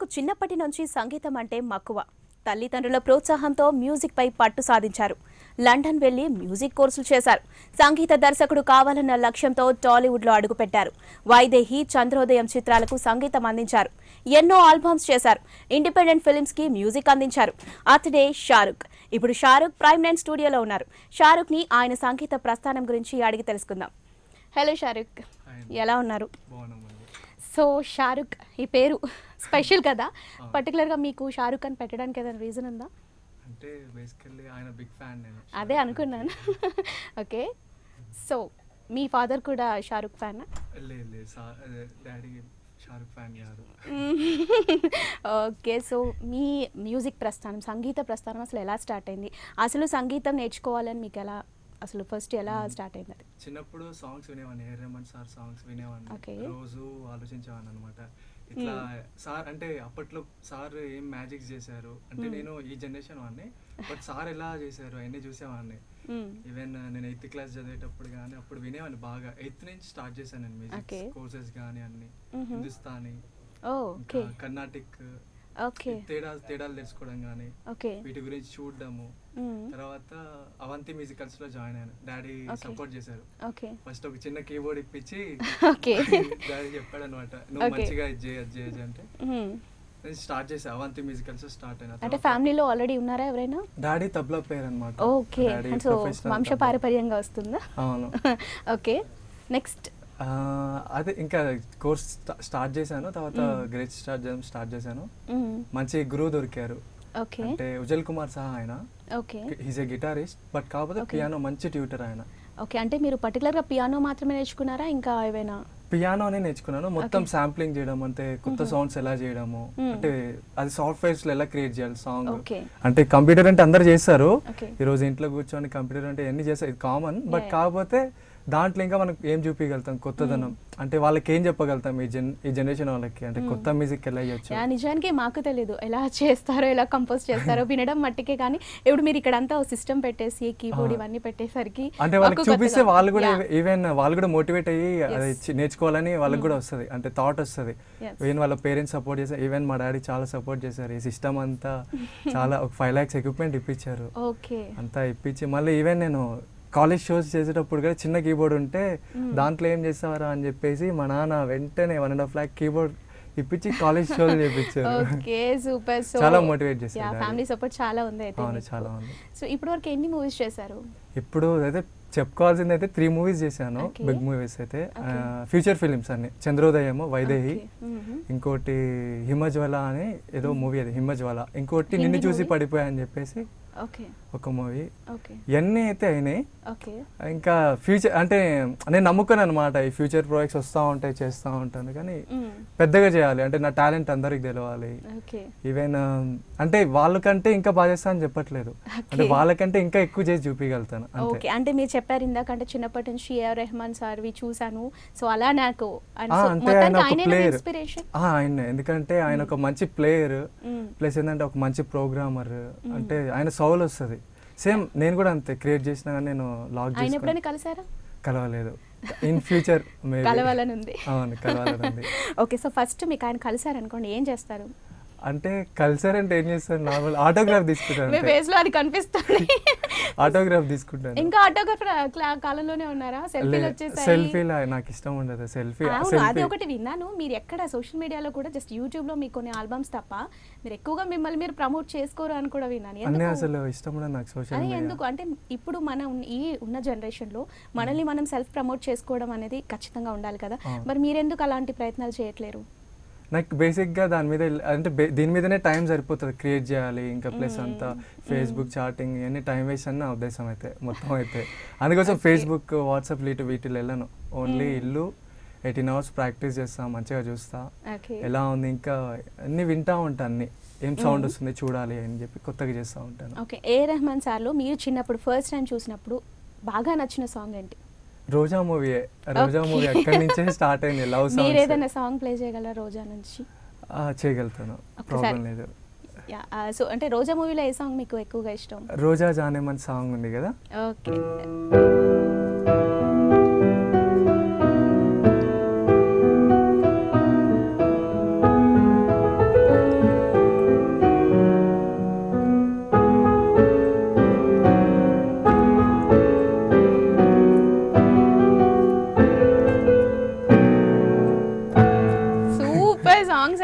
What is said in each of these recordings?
ఆయనకు చిన్నప్పటి నుంచి సంగీతం అంటే మక్కువ. తల్లిదండ్రుల ప్రోత్సాహంతో మ్యూజిక్ పై పట్టు సాధించారు. లండన్ వెళ్లి మ్యూజిక్ కోర్సులు చేశారు. సంగీత దర్శకుడు కావాలన్న లక్ష్యంతో టాలీవుడ్లో అడుగుపెట్టారు. వైదేహి, చంద్రోదయం చిత్రాలకు సంగీతం అందించారు. ఎన్నో ఆల్బమ్స్ చేశారు. ఇండిపెండెంట్ ఫిల్మ్స్ కి మ్యూజిక్ అందించారు. అతడే షారుఖ్. ఇప్పుడు షారుఖ్ ప్రైమ్9 స్టూడియోలో ఉన్నారు. షారుఖ్ ని ఆయన సంగీత ప్రస్థానం గురించి అడిగి తెలుసుకుందాం. హలో షారుఖ్, ఎలా ఉన్నారు? సో షారుఖ్ ఈ పేరు స్పెషల్ కదా, పర్టికులర్గా మీకు షారుఖ్ అని పెట్టడానికి ఏదైనా రీజన్ ఉందా? అంటే బేసికల్లీ ఆయన బిగ్ ఫ్యాన్ నేను. అదే అనుకున్నాను. ఓకే, సో మీ ఫాదర్ కూడా షారుఖ్ ఫ్యానా? లేదు, డాడీ షారుఖ్ ఫ్యాన్ కాదు. ఓకే, సో మీ మ్యూజిక్ ప్రస్థానం, సంగీత ప్రస్థానం అసలు ఎలా స్టార్ట్ అయింది? అసలు సంగీతం నేర్చుకోవాలని మీకు ఎలా, అసలు ఫస్ట్ ఎలా స్టార్ట్ అయింది? అది చిన్నప్పుడు సాంగ్స్ వినేవాడిని, రెహమాన్ సార్ సాంగ్స్ వినేవాడిని, రోజు ఆలోచించేవాడిని అనమాట. ఇట్లా సార్ అంటే అప్పట్లో సార్ ఏం మ్యాజిక్స్ చేశారు అంటే, నేను ఈ జనరేషన్ వాడిని, బట్ సార్ ఎలా చేశారు అవన్నీ చూసేవాడిని. ఈవెన్ నేను 8th క్లాస్ చదివేటప్పుడు కానీ అప్పుడు వినేవాడిని బాగా. 8th నుంచి స్టార్ట్ చేశాను నేను మ్యూజిక్ కోర్సెస్ కానీ అన్ని, హిందుస్థానీ, కర్ణాటిక్, తేడాలు తెలుసుకోవడం కానీ, వీటి గురించి చూడడము. తర్వాత అవంతి మ్యూజికల్స్ లో జాయిన్ అయ్యాను. డాడీ సపోర్ట్ చేశారు. ఫస్ట్ ఒక చిన్న కీబోర్డ్ ఇప్పించి డాడీ చెప్పాడు అనమాట, నువ్వు మంచిగా ఇది చేయొచ్చు అంటే నేను స్టార్ట్ చేసా. అవంతి మ్యూజికల్స్ స్టార్ట్ అయినా. అంటే ఫ్యామిలీలో ఆల్రెడీ ఉన్నారా ఎవరైనా? డాడీ తబలా ప్లేయర్ అన్నమాట. ఓకే, సో వంశపారంపర్యంగా వస్తుందా? అవును. ఓకే, నెక్స్ట్ అదే ఇంకా కోర్స్ స్టార్ట్ చేశాను. తర్వాత గ్రేట్ స్టార్ట్ చేశాను. మంచి గురువు దొరికారు. అంటే ఉజ్జల్ కుమార్ సాహా ఆయన. హీస్ ఏ గిటారిస్ట్, బట్ కాకపోతే పియానో మంచి ట్యూటర్ ఆయన. ఓకే, అంటే మీరు పర్టికులర్ గా పియానో మాత్రమే నేర్చుకున్నారా, ఇంకా ఏమైనా? పియానోనే నేర్చుకున్నాను. మొత్తం శాంప్లింగ్ చేయడం, అంటే కొత్త సౌండ్స్ ఎలా చేయడము, అంటే అది సాఫ్ట్వేర్స్ లో ఎలా క్రియేట్ చేయాలి సాంగ్. అంటే కంప్యూటర్ అంటే అందరు చేస్తారు, ఈ రోజు ఇంట్లో కూర్చొని కంప్యూటర్ అంటే ఎన్ని చేస్తారు, ఇది కామన్. బట్ కాకపోతే దాంట్లో ఇంకా మనకు ఏం చూపించగలుగుతాం కొత్తదనం, అంటే వాళ్ళకి ఏం చెప్పగలుగుతాం ఈ జనరేషన్ వాళ్ళకి, అంటే కొత్త మ్యూజిక్ ఎలా చేయొచ్చు. నిజానికి మాకు తెలియదు ఎలా చేస్తారో, ఎలా కంపోజ్ చేస్తారో, వినడం మట్టికే. కానీ ఇప్పుడు మీరు ఇక్కడ అంతా సిస్టమ్ పెట్టేసి కీబోర్డ్ ఇవన్నీ పెట్టేసరికి అంటే వాళ్ళకి చూపిస్తే వాళ్ళు కూడా ఈవెన్ వాళ్ళు కూడా మోటివేట్ అయ్యి అది నేర్చుకోవాలని వాళ్ళకి కూడా వస్తుంది, అంటే థాట్ వస్తుంది. ఈవెన్ వాళ్ళ పేరెంట్స్ సపోర్ట్ చేశారు. ఈవెన్ మా డాడీ చాలా సపోర్ట్ చేశారు. ఈ సిస్టమ్ అంతా చాలా ఒక 5 lakhs ఎక్విప్మెంట్ ఇప్పించారు. అంతా ఇప్పించి మళ్ళీ ఈవెన్ నేను కాలేజ్ షోస్ చేసేటప్పుడు కూడా చిన్న కీబోర్డ్ ఉంటే దాంట్లో ఏం చేస్తావారా అని చెప్పేసి మా నాన్న వెంటనే 1.5 lakh కీబోర్డ్ ఇప్పించి కాలేజ్ షోలు చేయించారు. చాలా మోటివేట్ చేశారు. ఫ్యామిలీ సపోర్ట్ చాలా ఉంది అయితే. అవును, చాలా ఉంది. సో ఇప్పుడు వరకు ఎన్ని మూవీస్ చేశారు? ఇప్పుడు అయితే చెప్పుకోవాల్సింది అయితే 3 movies చేశాను, బిగ్ మూవీస్ అయితే. ఫ్యూచర్ ఫిలిమ్స్ అన్ని, చంద్రోదయము, వైదేహి, ఇంకోటి హిమజ్వాల అని ఏదో మూవీ, అది హిమజ్వాల. ఇంకోటి నిన్ను చూసి పడిపోయా అని చెప్పేసి ఒక మూవీ. ఇవన్నీ అయితే అయినాయి. ఇంకా ఫ్యూచర్ అంటే నేను నమ్ముకున్నాను అనమాట, ఈ ఫ్యూచర్ ప్రాజెక్ట్స్ వస్తూ ఉంటాయి, చేస్తూ ఉంటాను. కానీ పెద్దగా చేయాలి అంటే నా టాలెంట్ అందరికి తెలవాలి. ఈవెన్ అంటే వాళ్ళకంటే ఇంకా బాగా చేస్తా అని చెప్పట్లేదు, అంటే వాళ్ళకంటే ఇంకా ఎక్కువ చేసి చూపించగలుగుతాను. అంటే మీరు చెప్పారు ఇందాక, అంటే చిన్నప్పటి నుంచి రెహమాన్ సార్వి చూసాను, సో అలా నాకు అంటే ఆయన ఒక ప్లేయర్, ఆయన ఎందుకంటే ఆయన ఒక మంచి ప్లేయర్, ప్లస్ ఏంటంటే ఒక మంచి ప్రోగ్రామర్. అంటే ఆయన సౌల్ వస్తుంది. సేమ్ నేను కూడా అంతే, క్రియేట్ చేసినా కానీ నేను లాగ్ చేసుకుని కలవలేదు. ఇన్ ఫ్యూచర్ కలవాలని ఉంది. అవును, కలవాలని ఉంది. ఓకే, సో ఫస్ట్ మీకు ఆయన కలిసారు అనుకోండి, ఏం చేస్తారు? అంటే కల్చర్ అంటే ఏం చేస్తాను, నార్మల్ ఆటోగ్రాఫ్ తీసుకుంటాను. అది కనిపిస్తుంది, ఆటోగ్రాఫ్ తీసుకుంటాను. ఇంకా ఆటోగ్రాఫ్ కాలంలోనే ఉన్నారా? సెల్ఫీ నాకు ఇష్టం ఉండదు. సెల్ఫీ అది ఒకటి విన్నాను. మీరు ఎక్కడ సోషల్ మీడియాలో కూడా జస్ట్ యూట్యూబ్ లో మీకు కొన్ని ఆల్బమ్స్ తప్ప మీరు ఎక్కువగా మిమ్మల్ని మీరు ప్రమోట్ చేసుకోరు అని కూడా విన్నాను. అన్నీ అసలు ఇష్టం ఉండదు నాకు సోషల్ మీడియా. ఎందుకు అంటే ఇప్పుడు మనం ఈ ఉన్న జనరేషన్ లో మనల్ని మనం సెల్ఫ్ ప్రమోట్ చేసుకోవడం అనేది ఖచ్చితంగా ఉండాలి కదా, మరి మీరెందుకు అలాంటి ప్రయత్నాలు చేయట్లేరు? నాకు బేసిక్గా దాని మీద అంటే దీని మీదనే టైం సరిపోతుంది, క్రియేట్ చేయాలి. ఇంకా ప్లస్ అంతా ఫేస్బుక్ చాటింగ్ ఇవన్నీ టైం వేస్ట్ అని నా ఉద్దేశం అయితే మొత్తం అయితే. అందుకోసం ఫేస్బుక్, వాట్సాప్ వీటిలో వెళ్ళను. ఓన్లీ ఇల్లు 18 hours ప్రాక్టీస్ చేస్తా, మంచిగా చూస్తా ఎలా ఉంది, ఇంకా అన్ని వింటా ఉంటా, అన్ని ఏం సౌండ్ వస్తుంది చూడాలి అని చెప్పి కొత్తగా చేస్తూ ఉంటాను. ఓకే, రెహమాన్ సార్లో మీరు చిన్నప్పుడు ఫస్ట్ టైం చూసినప్పుడు బాగా నచ్చిన సాంగ్ ఏంటి? రోజా మూవీ. రోజా మూవీ అక్కడి నుంచే స్టార్ట్ అయింది, లవ్ సాంగ్. మీరు ఏదైనా సాంగ్ ప్లే చేయగలరా రోజా నుంచి? చేయగలుగుతాను, ప్రాబ్లం లేదు. సో అంటే రోజా మూవీలో ఏ సాంగ్ మీకు ఎక్కువగా ఇష్టం? రోజా జానే మన సాంగ్ ఉంది కదా. ఓకే,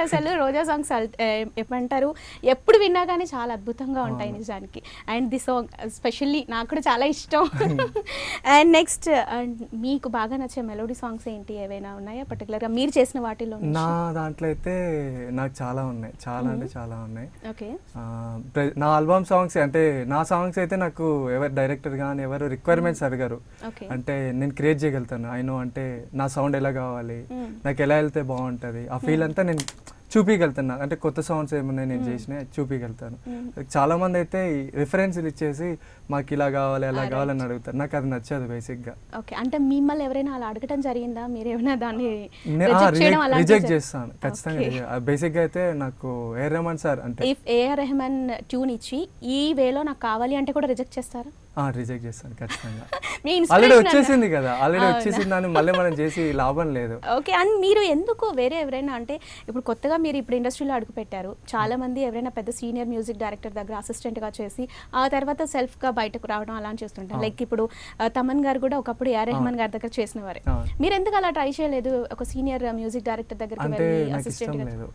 అసలు రోజా సాంగ్స్ ఏమంటారు ఎప్పుడు విన్నా కానీ చాలా అద్భుతంగా ఉంటాయి నిజానికి. అండ్ ది సాంగ్ స్పెషల్లీ నాకు కూడా చాలా ఇష్టం. అండ్ నెక్స్ట్ మీకు బాగా నచ్చే మెలోడీ సాంగ్స్ ఏంటి, ఏవైనా ఉన్నాయా పర్టికులర్గా మీరు చేసిన వాటిలో? నా దాంట్లో అయితే నాకు చాలా ఉన్నాయి, చాలా అంటే చాలా ఉన్నాయి. ఓకే. నా ఆల్బమ్ సాంగ్స్ అంటే నా సాంగ్స్ అయితే నాకు ఎవరు డైరెక్టర్ కానీ ఎవరు రిక్వైర్మెంట్స్ అడిగారు. అంటే నేను క్రియేట్ చేయగలుగుతాను. ఐ నో అంటే నా సౌండ్ ఎలా కావాలి, నాకు ఎలా వెళ్తే బాగుంటుంది, ఆ ఫీల్ అంతా నేను చూపించగలుగుతాను. అంటే కొత్త సాంగ్స్ ఏమున్నాయి నేను చేసినా చూపించగలుగుతాను. చాలా మంది అయితే రిఫరెన్స్లు ఇచ్చేసి మాకు ఇలా కావాలి అలా కావాలని అడుగుతారు. నాకు అది నచ్చదు బేసిక్గా. ఓకే. అంటే మిమ్మల్ని ఎవరైనా అలా అడగటం జరిగిందా? మీరు ఏమైనా దాన్ని రిజెక్ట్ చేస్తాను ఖచ్చితంగా. బేసిక్గా అయితే నాకు ఏఆర్ రెహమాన్ సార్ అంటే ఇఫ్ ఏఆర్ రెహమాన్ ట్యూన్ ఇచ్చి ఈ వేలో నాకు కావాలి అంటే కూడా రిజెక్ట్ చేస్తారా? రిజెక్ట్ చేస్తాను ఖచ్చితంగా. ఆల్రెడీ వచ్చేసింది కదా, ఆల్రెడీ వచ్చేసింది దాన్ని మళ్ళీ మనం చేసి లాభం లేదు. ఓకే. అండ్ మీరు ఎందుకు వేరే ఎవరైనా అంటే ఇప్పుడు కొత్తగా మీరు ఇప్పుడు ఇండస్ట్రీలో అడుగు పెట్టారు, చాలా మంది ఎవరైనా పెద్ద సీనియర్ మ్యూజిక్ డైరెక్టర్ దగ్గర అసిస్టెంట్ గా చేసి ఆ తర్వాత సెల్ఫ్ గా బయటకు రావడం అలా చేస్తుంటారు. లైక్ ఇప్పుడు తమన్ గారు కూడా ఒకప్పుడు ఏఆర్ రెహమాన్ గారి దగ్గర చేసిన వారే. మీరు ఎందుకు అలా ట్రై చేయలేదు ఒక సీనియర్ మ్యూజిక్ డైరెక్టర్ దగ్గరికి వెళ్ళి అసిస్టెంట్ గా?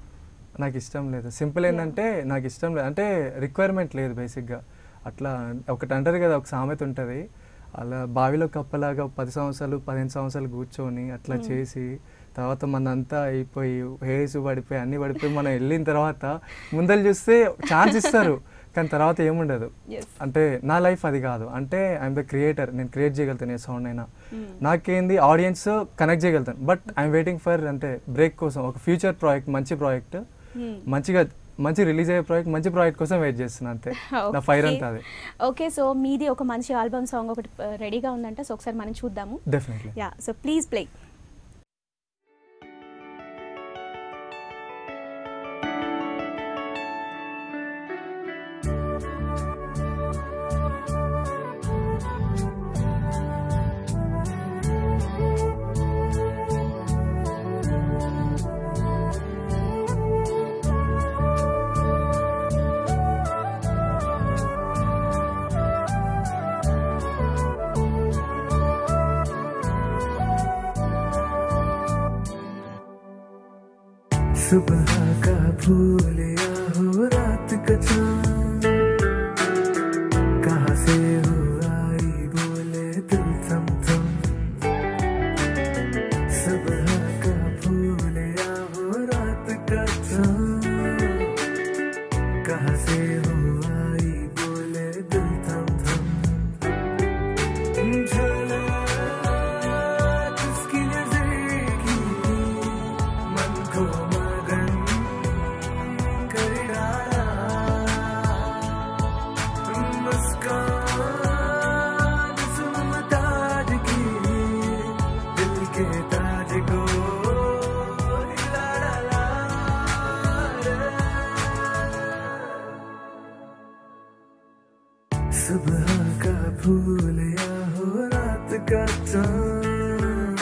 నాకు ఇష్టం లేదు. సింపుల్ ఏంటంటే నాకు ఇష్టం లేదు అంటే రిక్వైర్మెంట్ లేదు బేసిక్గా. అట్లా ఒకటి అంటారు కదా, ఒక సామెత ఉంటుంది, అలా బావిలో కప్పలాగా 10 సంవత్సరాలు 15 సంవత్సరాలు కూర్చొని అట్లా చేసి తర్వాత మనంతా అయిపోయి హెయిర్స్ పడిపోయి అన్నీ పడిపోయి మనం వెళ్ళిన తర్వాత ముందలు చూస్తే ఛాన్స్ ఇస్తారు కానీ తర్వాత ఏముండదు. అంటే నా లైఫ్ అది కాదు. అంటే ఐఎమ్ ద క్రియేటర్, నేను క్రియేట్ చేయగలుగుతాను ఏ సౌండ్ అయినా. నాకేంది ఆడియన్స్ కనెక్ట్ చేయగలుగుతాను. బట్ ఐఎమ్ వెయిటింగ్ ఫర్ అంటే బ్రేక్ కోసం, ఒక ఫ్యూచర్ ప్రాజెక్ట్, మంచి ప్రాజెక్ట్, మంచి రిలీజ్ అయ్యే ప్రాజెక్ట్, మంచి ప్రాజెక్ట్ కోసం వెయిట్ చేస్తున్నా అంతే. నా ఫైర్ అంతా అదే. ఓకే. సో మీది ఒక మంచి ఆల్బమ్ సాంగ్ ఒకటి రెడీగా ఉందంట, సో ఒకసారి మనం చూద్దాము. Definitely. Yeah, so please play. सुबह का फूल या हो रात का चांद, कहाँ से हो आई बोले दिल थम थम। सुबह का फूल या हो रात का चांद, कहाँ से हो आई बोले दिल थम थम। झलक जिसकी नजर की मन को सुबह का फूल या हो रात का चांद,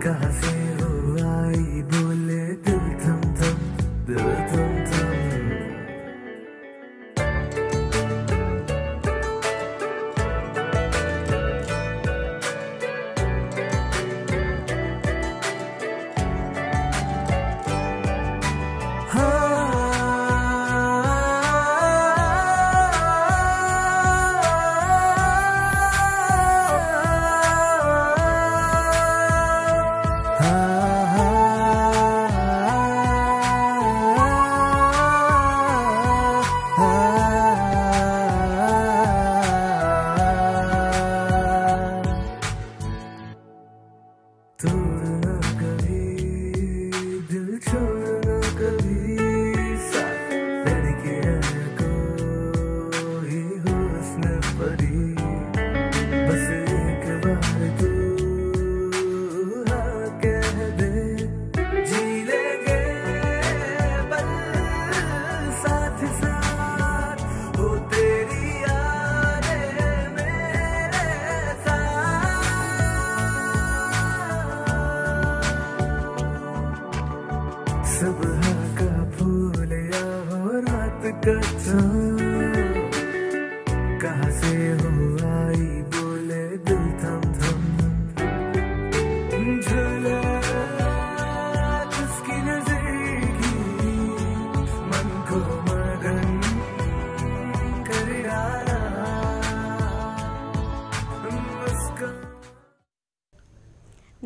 कहाँ से हो आई बोले दिल थम थम, दिल थम थम।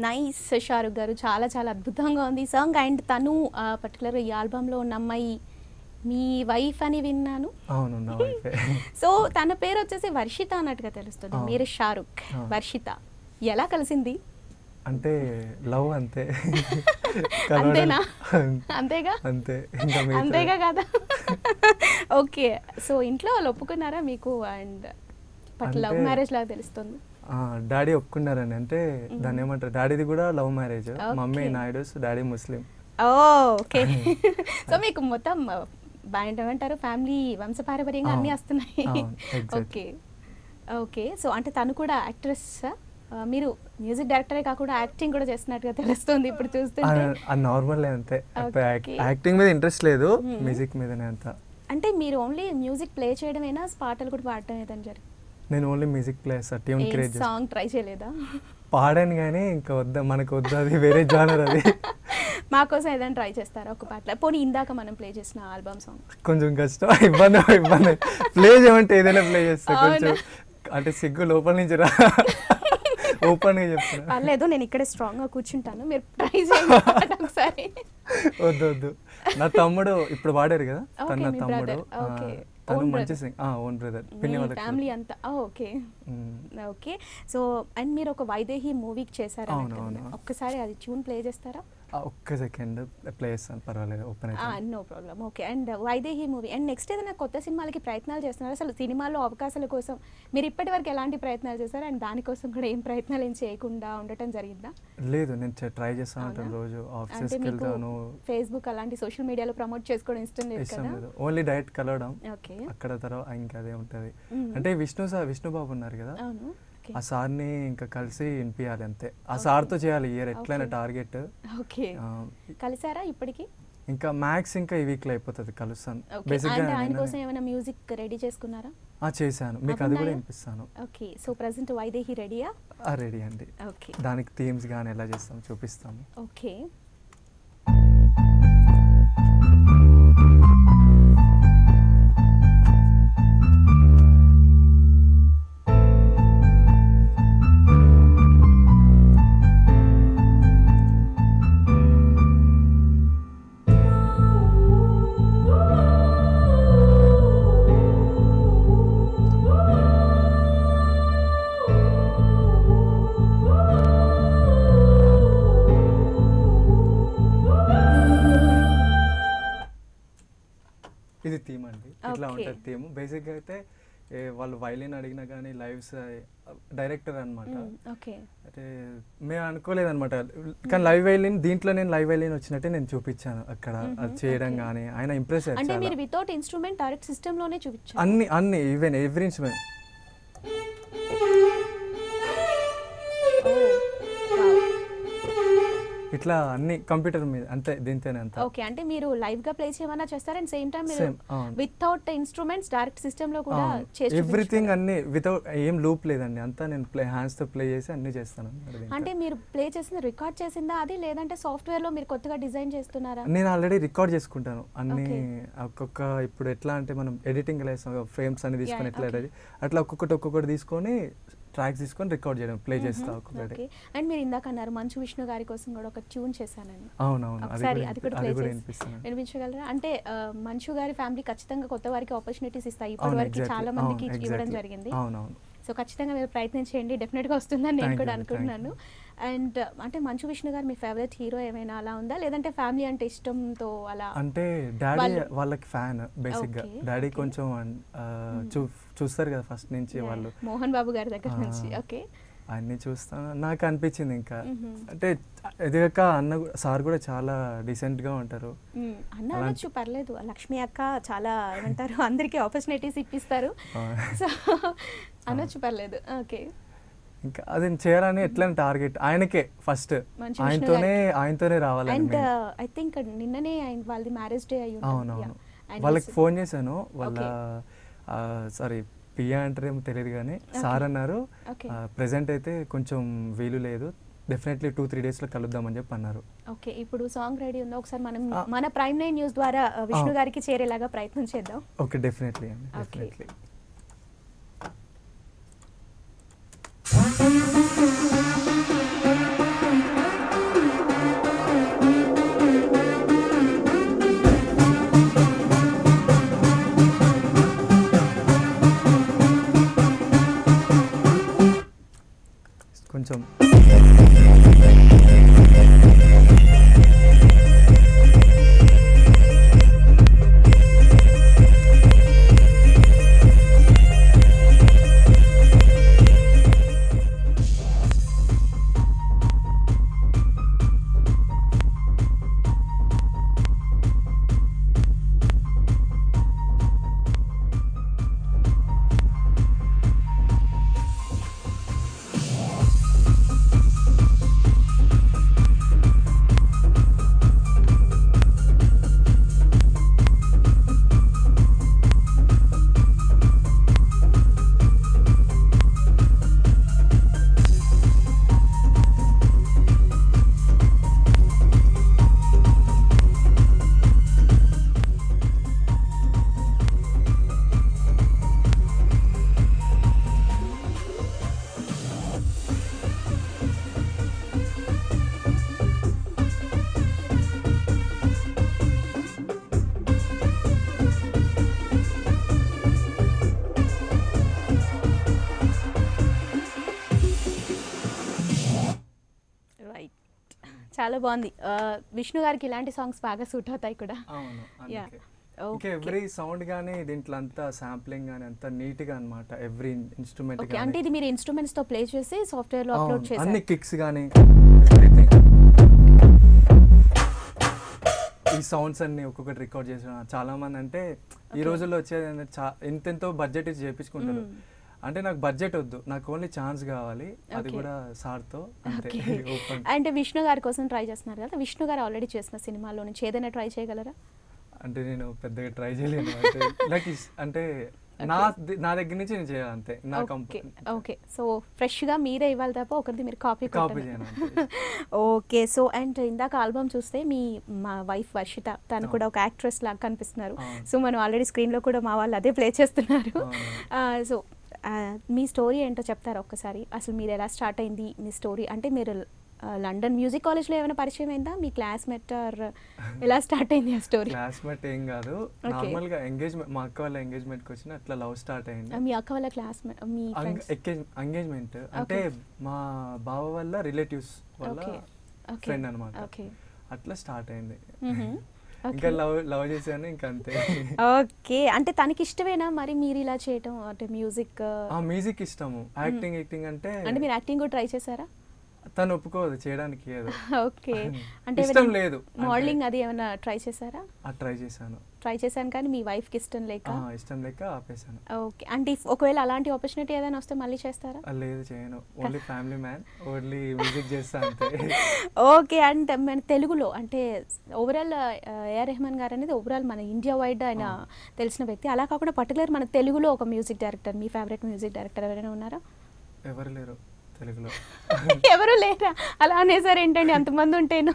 నైస్ షారుఖ్ గారు, చాలా చాలా అద్భుతంగా ఉంది ఈ సాంగ్. అండ్ తను పర్టికులర్ ఈ ఆల్బంలో ఉన్న అమ్మాయి మీ వైఫ్ అని విన్నాను. అవును, నా వైఫే. సో తన పేరు వచ్చేసి వర్షిత అన్నట్టుగా తెలుస్తుంది. మీరు షారుఖ్, వర్షిత ఎలా కలిసింది? అంటే లవ్ అంతే. అంతేనా? అంతేగా? అంతే, ఇంకా అంతేగా కదా. ఓకే, సో ఇంట్లో వాళ్ళు ఒప్పుకున్నారా మీకు? అండ్ లవ్ మ్యారేజ్ లాగా తెలుస్తుంది. డాడీ ఒప్పుకున్నారని. అంటే దాన్ని ఏమంటారు, డాడీది కూడా love marriage. Mummy Naidus, daddy ముస్లిం. ఓకే. సో మీకు మొత్తం ఏమంటారు, ఫ్యామిలీ వంశపారపర్యంగా అన్నీ వస్తున్నాయి. Okay okay. సో అంటే తను కూడా యాక్ట్రెస్, మీరు మ్యూజిక్ డైరెక్టరే కాకుండా యాక్టింగ్ కూడా చేస్తున్నట్టుగా తెలుస్తుంది ఇప్పుడు చూస్తుంటే. నార్మల్ అంతే, యాక్టింగ్ మీద ఇంట్రెస్ట్ లేదు, మ్యూజిక్ మీదనే అంత. అంటే మీరు ఓన్లీ మ్యూజిక్ ప్లే చేయడమేనా, పాటలు కూడా పాడటం ఏదని జరిగింది? నేను ఓన్లీ మ్యూజిక్ ప్లే చేస్తాను, ట్యూన్ క్రియేట్ చేస్తాను. సాంగ్ ట్రై చేయలేదా? పాడాను కానీ ఇంకా వద్దా, మనకు వద్దా, అది వేరే జానర్. అది మా కోసం ఏదైనా ట్రై చేస్తారా ఒక పాటలో? పోనీ ఇందాక మనం ప్లే చేసిన ఆల్బమ్ సాంగ్. కొంచెం కష్టం, ఇబ్బంది. ప్లే చేయమంటే ఏదైనా ప్లే చేస్తా, కొంచెం అంటే సిగ్గు లోపల నుంచి రా. ఓపెన్ గా చెప్తున్నా. పర్లేదు, నేను ఇక్కడే స్ట్రాంగ్ గా కూర్చుంటాను, మీరు ట్రై చేయండి ఒకసారి. వద్దు, నా తమ్ముడు ఇప్పుడు వాడారు కదా, తన తమ్ముడు, తను మంచి ఓన్ బ్రదర్, పిన్ని వాళ్ళ ఫ్యామిలీ అంతా. Okay okay. సో అండ్ మీరు ఒక వైదేహి మూవీకి చేశారు, ఒక్కసారి అది ట్యూన్ ప్లే చేస్తారా? ఒక్క సెకండ్ ప్లే చేస్తాను, పర్వాలేదు, ఓపెన్ అయితే. No problem. Okay. And Vaidehi movie and next ఏదైనా కొత్త సినిమాలకి ప్రయత్నాలు చేస్తున్నారు? అసలు సినిమాల్లో అవకాశాల కోసం మీరు ఇప్పటి వరకు ఎలాంటి ప్రయత్నాలు చేశారు? అండ్ దానికోసం కూడా ఏం ప్రయత్నాలు ఏం చేయకుండా ఉండటం జరిగిందా? లేదు, నేను ట్రై చేస్తాను ఉంటాను, రోజు ఆఫీస్కి వెళ్తాను. ఫేస్బుక్ అలాంటి సోషల్ మీడియాలో ప్రమోట్ చేసుకోవడం ఇష్టం లేదు కదా? ఓన్లీ డైరెక్ట్ కలవడం, ఓకే, అక్కడ తర్వాత ఇంకా అదే ఉంటుంది. అంటే విష్ణుబాబు ఉన్నారు కదా, ఆ సార్ని ఇంకా కలిసి వినిపించాలి అంతే. ఆ సార్తో చేయాలి ఇయర్ ఎట్లయినా టార్గెట్. ఓకే, కలిసారా ఇప్పటికి? ఇంకా మ్యాక్స్ ఇంకా ఈ వీక్ లో అయిపోతుంది, కలుస్తాను. ఆయన కోసం ఏమైనా మ్యూజిక్ రెడీ చేసుకున్నారా? చేశాను, మీకు అది కూడా వినిపిస్తాను. ఓకే, సో ప్రెజెంట్ వైదేహి రెడీయా? రెడీ అండి. ఓకే, దానికి థీమ్స్ కానీ ఎలా చేస్తాం చూపిస్తాము. ఓకే. ఇది థీమ్ అండి, ఇట్లా ఉంటుంది థీమ్. బేసిక్గా అయితే వాళ్ళు వైలిన్ అడిగినా కానీ లైవ్స్ డైరెక్టర్ అనమాట. అంటే మేము అనుకోలేదన్నమాట, కానీ లైవ్ వైలిన్ దీంట్లో నేను లైవ్ వైలిన్ వచ్చినట్టే నేను చూపించాను అక్కడ, అది చేయడం కానీ ఆయన ఇంప్రెస్ అయ్యారు. అంటే మీరు వితౌట్ ఇన్స్ట్రుమెంట్ డైరెక్ట్ సిస్టమ్ లోనే చూపించారు అన్ని ఈవెన్ ఎవ్రీ ఇన్స్ట్రుమెంట్. ఇట్లా అన్ని కంప్యూటర్ మీద అంతే, దీంతోనే అంతా. ఓకే, అంటే మీరు లైవ్ గా ప్లే చేయమన్నా చేస్తారు అండ్ సేమ్ టైం మీరు వితౌట్ ఇన్స్ట్రుమెంట్స్ డైరెక్ట్ సిస్టమ్ లో కూడా చేసి ఎవ్రీథింగ్ అన్ని వితౌట్ ఏం లూప్ లేదండి, అంతా నేను హ్యాండ్స్ తో ప్లే చేసి అన్ని చేస్తాను. అంటే మీరు ప్లే చేసింది రికార్డ్ చేసిందా అది, లేదంటే సాఫ్ట్వేర్ లో మీరు కొత్తగా డిజైన్ చేస్తున్నారా? నేను ఆల్రెడీ రికార్డ్ చేసుకుంటాను అన్ని. ఒక్కొక్క ఇప్పుడు ఎట్లా అంటే మనం ఎడిటింగ్ ఫ్రేమ్స్ అన్ని తీసుకొని ఎట్లా అట్లా ఒక్కొక్కటి తీసుకొని ట్రాక్స్ తీసుకొని రికార్డ్ చేయడం, ప్లే చేస్తా ఒక్కొక్కటి. అండ్ మీరు ఇందాక అన్నారు మంచు విష్ణు గారి కోసం కూడా ఒక ట్యూన్ చేశానని. అవునవును, అది కూడా ప్లే వినిపించగలరా? అంటే మంచు గారి ఫ్యామిలీ ఖచ్చితంగా కొత్త వారికి ఆపర్చునిటీస్ ఇస్తాయి, ఇప్పటి వరకు చాలా మందికి ఇవ్వడం జరిగింది. అవునవును, సో ఖచ్చితంగా మీరు ప్రయత్నం చేయండి, డెఫినెట్గా వస్తుందని నేను కూడా అనుకుంటున్నాను. అండ్ అంటే మంచు విష్ణు గారు మీ ఫేవరెట్ హీరో ఏమైనా అలా ఉందా, లేదంటే ఫ్యామిలీ అంటే ఇష్టంతో అలా? అంటే డాడీ వాళ్ళకి ఫ్యాన్ బేసిక్ గా, డాడీ కొంచెం చూస్తారు కదా ఫస్ట్ నుంచి వాళ్ళు, మోహన్ బాబు గారి దగ్గర నుంచి. ఓకే, అన్ని చూస్తాను, నాకు అనిపించింది. ఇంకా అంటే ఎదిగాక అన్న సార్ కూడా చాలా డీసెంట్ గా ఉంటారు. అన్న అనొచ్చు, పర్లేదు. లక్ష్మి అక్క చాలా ఏమంటారు అందరికి ఆపర్చునిటీస్ ఇప్పిస్తారు, సో అనొచ్చు, పర్లేదు. ఓకే, ఇంకా అది చేయాలని ఎట్లా టార్గెట్ ఆయనకే ఫస్ట్, ఆయనతోనే రావాలి. అండ్ ఐ థింక్ నిన్ననే వాళ్ళది మ్యారేజ్ డే అయ్యి. అవునవును, వాళ్ళకి ఫోన్ చేశాను, వాళ్ళ సారీ పియా అంటారేమో తెలియదు కానీ సార్ అన్నారు ప్రెసెంట్ అయితే కొంచెం వీలు లేదు, డెఫినెట్లీ 2-3 days లో కలుద్దామని చెప్పి అన్నారు. ఓకే, ఇప్పుడు సాంగ్ రెడీ ఉందా? ఒకసారి మనం మన ప్రైమ్ 9 న్యూస్ ద్వారా విష్ణు గారికి చేరేలాగా ప్రయత్నం చేద్దాం. ఓకే, డెఫినెట్లీ అండి, డెఫినెట్లీ. కొంచెం రైట్, చాలా బాగుంది. విష్ణు గారికి ఇలాంటి సాంగ్స్ బాగా సూట్ అవుతాయి కూడా. అవును, యా, అందుకే ఇంకా ఎవ్రీ సౌండ్ గానీ దీంట్లో అంతా శాంప్లింగ్ గానీ అంతా నీట్ గా అన్నమాట. ఎవ్రీ ఇన్స్ట్రుమెంట్ ఓకే, అంటే ఇది మీరు ఇన్స్ట్రుమెంట్స్ తో ప్లే చేసి సాఫ్ట్వేర్ లో అప్లోడ్ చేశారు. అన్ని కిక్స్ గానీ ఈ సౌండ్స్ అన్ని ఒక్కొక్కటి రికార్డ్ చేసిన చాలా మంది అంటే ఈ రోజుల్లో వచ్చేది ఎంతెంతో బడ్జెట్ ఇచ్చి చేయించుకుంటారు. అంటే నాకు బడ్జెట్ వద్దు, నాకు ఓన్లీ ఛాన్స్ కావాలి, అది కూడా సార్తో. అంటే విష్ణు గారి కోసం ట్రై చేస్తున్నారు కదా, విష్ణు గారు ఆల్రెడీ చేసిన సినిమాలో నుంచి ఏదైనా ట్రై చేయగలరా? అంటే నేను పెద్దగా ట్రై చేయలేను, నాకు అంటే నా దగ్గర నుంచి నేను చేయాలి అంతే. ఓకే, సో ఫ్రెష్ గా మీరే ఇవ్వాలి తప్ప ఒకరిది మీరు కాపీ చేయను. ఓకే, సో అండ్ ఇందాక ఆల్బమ్ చూస్తే మా వైఫ్ వర్షిత, తను కూడా ఒక యాక్ట్రెస్ లాగా కనిపిస్తున్నారు. సో మనం ఆల్రెడీ స్క్రీన్ లో కూడా మా వాళ్ళు అదే ప్లే చేస్తున్నారు. సో మీ స్టోరీ ఏంటో చెప్తారా ఒక్కసారి? అసలు మీరు ఎలా స్టార్ట్ అయింది మీ స్టోరీ? అంటే మీరు లండన్ మ్యూజిక్ కాలేజ్లో ఏమైనా పరిచయం అయిందా, మీ క్లాస్మేట్ ఆర్ ఎలా స్టార్ట్ అయింది ఆ స్టోరీ? క్లాస్మేట్ ఏం కాదు, నార్మల్గా ఎంగేజ్మెంట్, మా అక్క వాళ్ళ ఎంగేజ్మెంట్కి వచ్చిన అట్లా లవ్ స్టార్ట్ అయింది. మీ అక్క వాళ్ళ క్లాస్మేట్, మీ ఎంగేజ్మెంట్ అంటే మా బావ వాళ్ళ రిలేటివ్స్ వాళ్ళ ఫ్రెండ్ అనమాట. అట్లా స్టార్ట్ అయింది. ఇంకా లవ్ చేశాను, ఇంకా అంతే. ఓకే, అంటే తనకి ఇష్టమేనా మరి మీరు ఇలా చేయటం? అంటే మ్యూజిక్ ఇష్టము, యాక్టింగ్ అంటే మీరు యాక్టింగ్ కూడా ట్రై చేశారా? తను ఒప్పుకోదు చేయడానికి. ఓకే, అంటే ఇష్టం లేదు. మోడలింగ్ అది ఏమైనా ట్రై చేశారా? ట్రై చేశాను కానీ మీ వైఫ్ కి ఇష్టం లేక ఆపేసాను. ఓకే, అంటే ఒకవేళ అలాంటి ఆపర్చునిటీ ఏదైనా వస్తే మళ్ళీ చేస్తారా? లేదు, చేయను. Only family man, only music చేస్తా అంతే. ఓకే, అంటే మన తెలుగులో అంటే ఓవరాల్ ఏఆర్ రెహమాన్ గారు అనేది ఓవరాల్ మన ఇండియా వైడ్ ఆయన తెలిసిన వ్యక్తి. అలా కాకుండా పర్టికులర్ మన తెలుగులో ఒక మ్యూజిక్ డైరెక్టర్, మీ ఫేవరెట్ మ్యూజిక్ డైరెక్టర్ ఎవరైనా ఉన్నారా? ఎవరు లేరు తెలుగులో. ఎవరు లేరా? అలా అనేసారు ఏంటండి, అంతమంది ఉంటేను?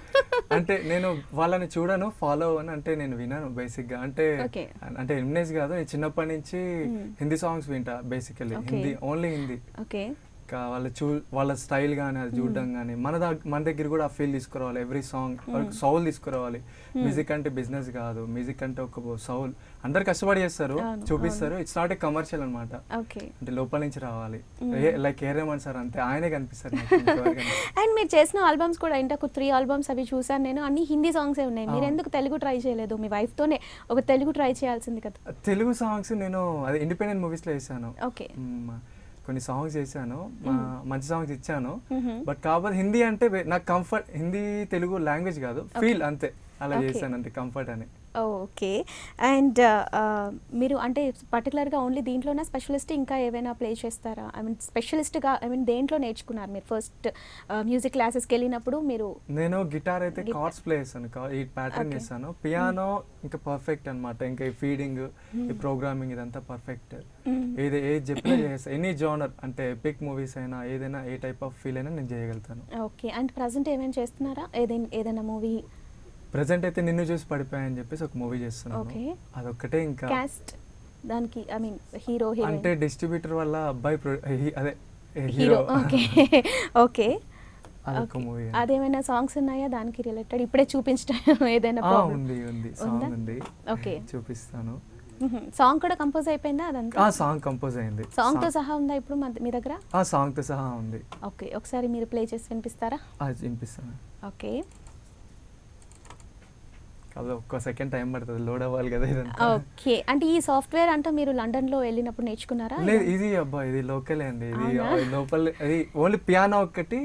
అంటే నేను వాళ్ళని చూడను, ఫాలో అవ్వను, అంటే నేను వినాను బేసిక్ గా. అంటే ఎంఎస్ కాదు, నేను చిన్నప్పటి నుంచి హిందీ సాంగ్స్ వింటా బేసికలీ. హిందీ, ఓన్లీ హిందీ. వాళ్ళ స్టైల్ కానీ అది చూడడం కానీ మన దగ్గర కూడా ఆ ఫీల్ తీసుకురావాలి. ఎవ్రీ సాంగ్ సౌల్ తీసుకురావాలి. మ్యూజిక్ అంటే బిజినెస్ కాదు, మ్యూజిక్ అంటే ఒక సౌల్. అందరు కష్టపడి చేస్తారు, చూపిస్తారు. ఇట్స్ నాట్ ఏ కమర్షియల్ అనమాట, అంటే లోపల నుంచి రావాలి. లైక్ ఏఆర్ రెహమాన్ సార్ అంతే, ఆయనే కనిపిస్తారు. అండ్ మీరు చేసిన ఆల్బమ్స్ కూడా ఇంతకు 3 ఆల్బమ్స్ అవి చూసాను నేను, అన్ని హిందీ సాంగ్స్ ఏ ఉన్నాయి. మీరు ఎందుకు తెలుగు ట్రై చేయలేదు? మీ వైఫ్ తోనే ఒక తెలుగు ట్రై చేయాల్సింది కదా. తెలుగు సాంగ్స్ నేను అదే ఇండిపెండెంట్ మూవీస్ లో వేసాను. ఓకే, కొన్ని సాంగ్స్ చేశాను, మంచి సాంగ్స్ ఇచ్చాను. బట్ కాకపోతే హిందీ అంటే నాకు కంఫర్ట్. హిందీ తెలుగు లాంగ్వేజ్ కాదు, ఫీల్ అంతే, అలా చేశాను అంతే, కంఫర్ట్ అని. ఓకే, అండ్ మీరు అంటే పర్టికులర్గా ఓన్లీ దీంట్లోనే స్పెషలిస్ట్, ఇంకా ఏమైనా ప్లే చేస్తారా? ఐ మీన్ స్పెషలిస్ట్గా దేంట్లో నేర్చుకున్నారు మీరు? ఫస్ట్ మ్యూజిక్ క్లాసెస్కి వెళ్ళినప్పుడు మీరు? నేను గిటార్ అయితే కార్డ్స్ ప్లే చేస్తాను, ఈ ప్యాటర్న్ చేస్తాను. పియానో ఇంకా పర్ఫెక్ట్ అనమాట. ఇంకా ఈ ఫీడింగ్, ఈ ప్రోగ్రామింగ్ ఇదంతా పర్ఫెక్ట్. ఏది చెప్పినా చేస్తాను. ఎనీ జోనర్, అంటే ఎపిక్ మూవీస్ అయినా ఏదైనా, ఏ టైప్ ఆఫ్ ఫీల్ అయినా నేను చేయగలుగుతాను. ఓకే, అండ్ ప్రజెంట్ ఏమైనా చేస్తున్నారా? ఏదైనా మూవీ? ప్రెసెంట్ అయితే నిన్ను చూసి పడిపోయాయని చెప్పేసి ఒక మూవీ చేస్తున్నాను, అదొక్కటే. ఇంకా కాస్ట్ దానికి, ఐ మీన్ హీరో, అంటే డిస్ట్రిబ్యూటర్ వల్ల అబ్బాయి అదే హీరో. ఓకే ఓకే, అదొక మూవీ. అదేమైనా సాంగ్స్ ఉన్నాయా దానికి రిలేటెడ్? ఇప్పుడే చూపించడం ఏదైనా? ఉంది సాంగ్ ఉంది, ఓకే చూపిస్తాను. సాంగ్ కూడా కంపోజ్ అయిపోయిందా అదంతా? సాంగ్ కంపోజ్ అయింది. సాంగ్తో సహా ఉందా ఇప్పుడు మీ దగ్గర? సాంగ్తో సహా ఉంది. ఓకే, ఒకసారి మీరు ప్లే చేసి వినిపిస్తారా? వినిపిస్తాను. ఓకే, ఒక్క సెకండ్ టైం పడుతుంది, లోడ్ అవ్వాలి కదా ఇదంతా. ఓకే, అంటే ఈ సాఫ్ట్వేర్ అంతా మీరు లండన్లో వెళ్ళినప్పుడు నేర్చుకున్నారా? లేదు, ఇది ఇది లోకలే అండి. ఇది లోపల, ఇది ఓన్లీ పియానో ఒక్కటి.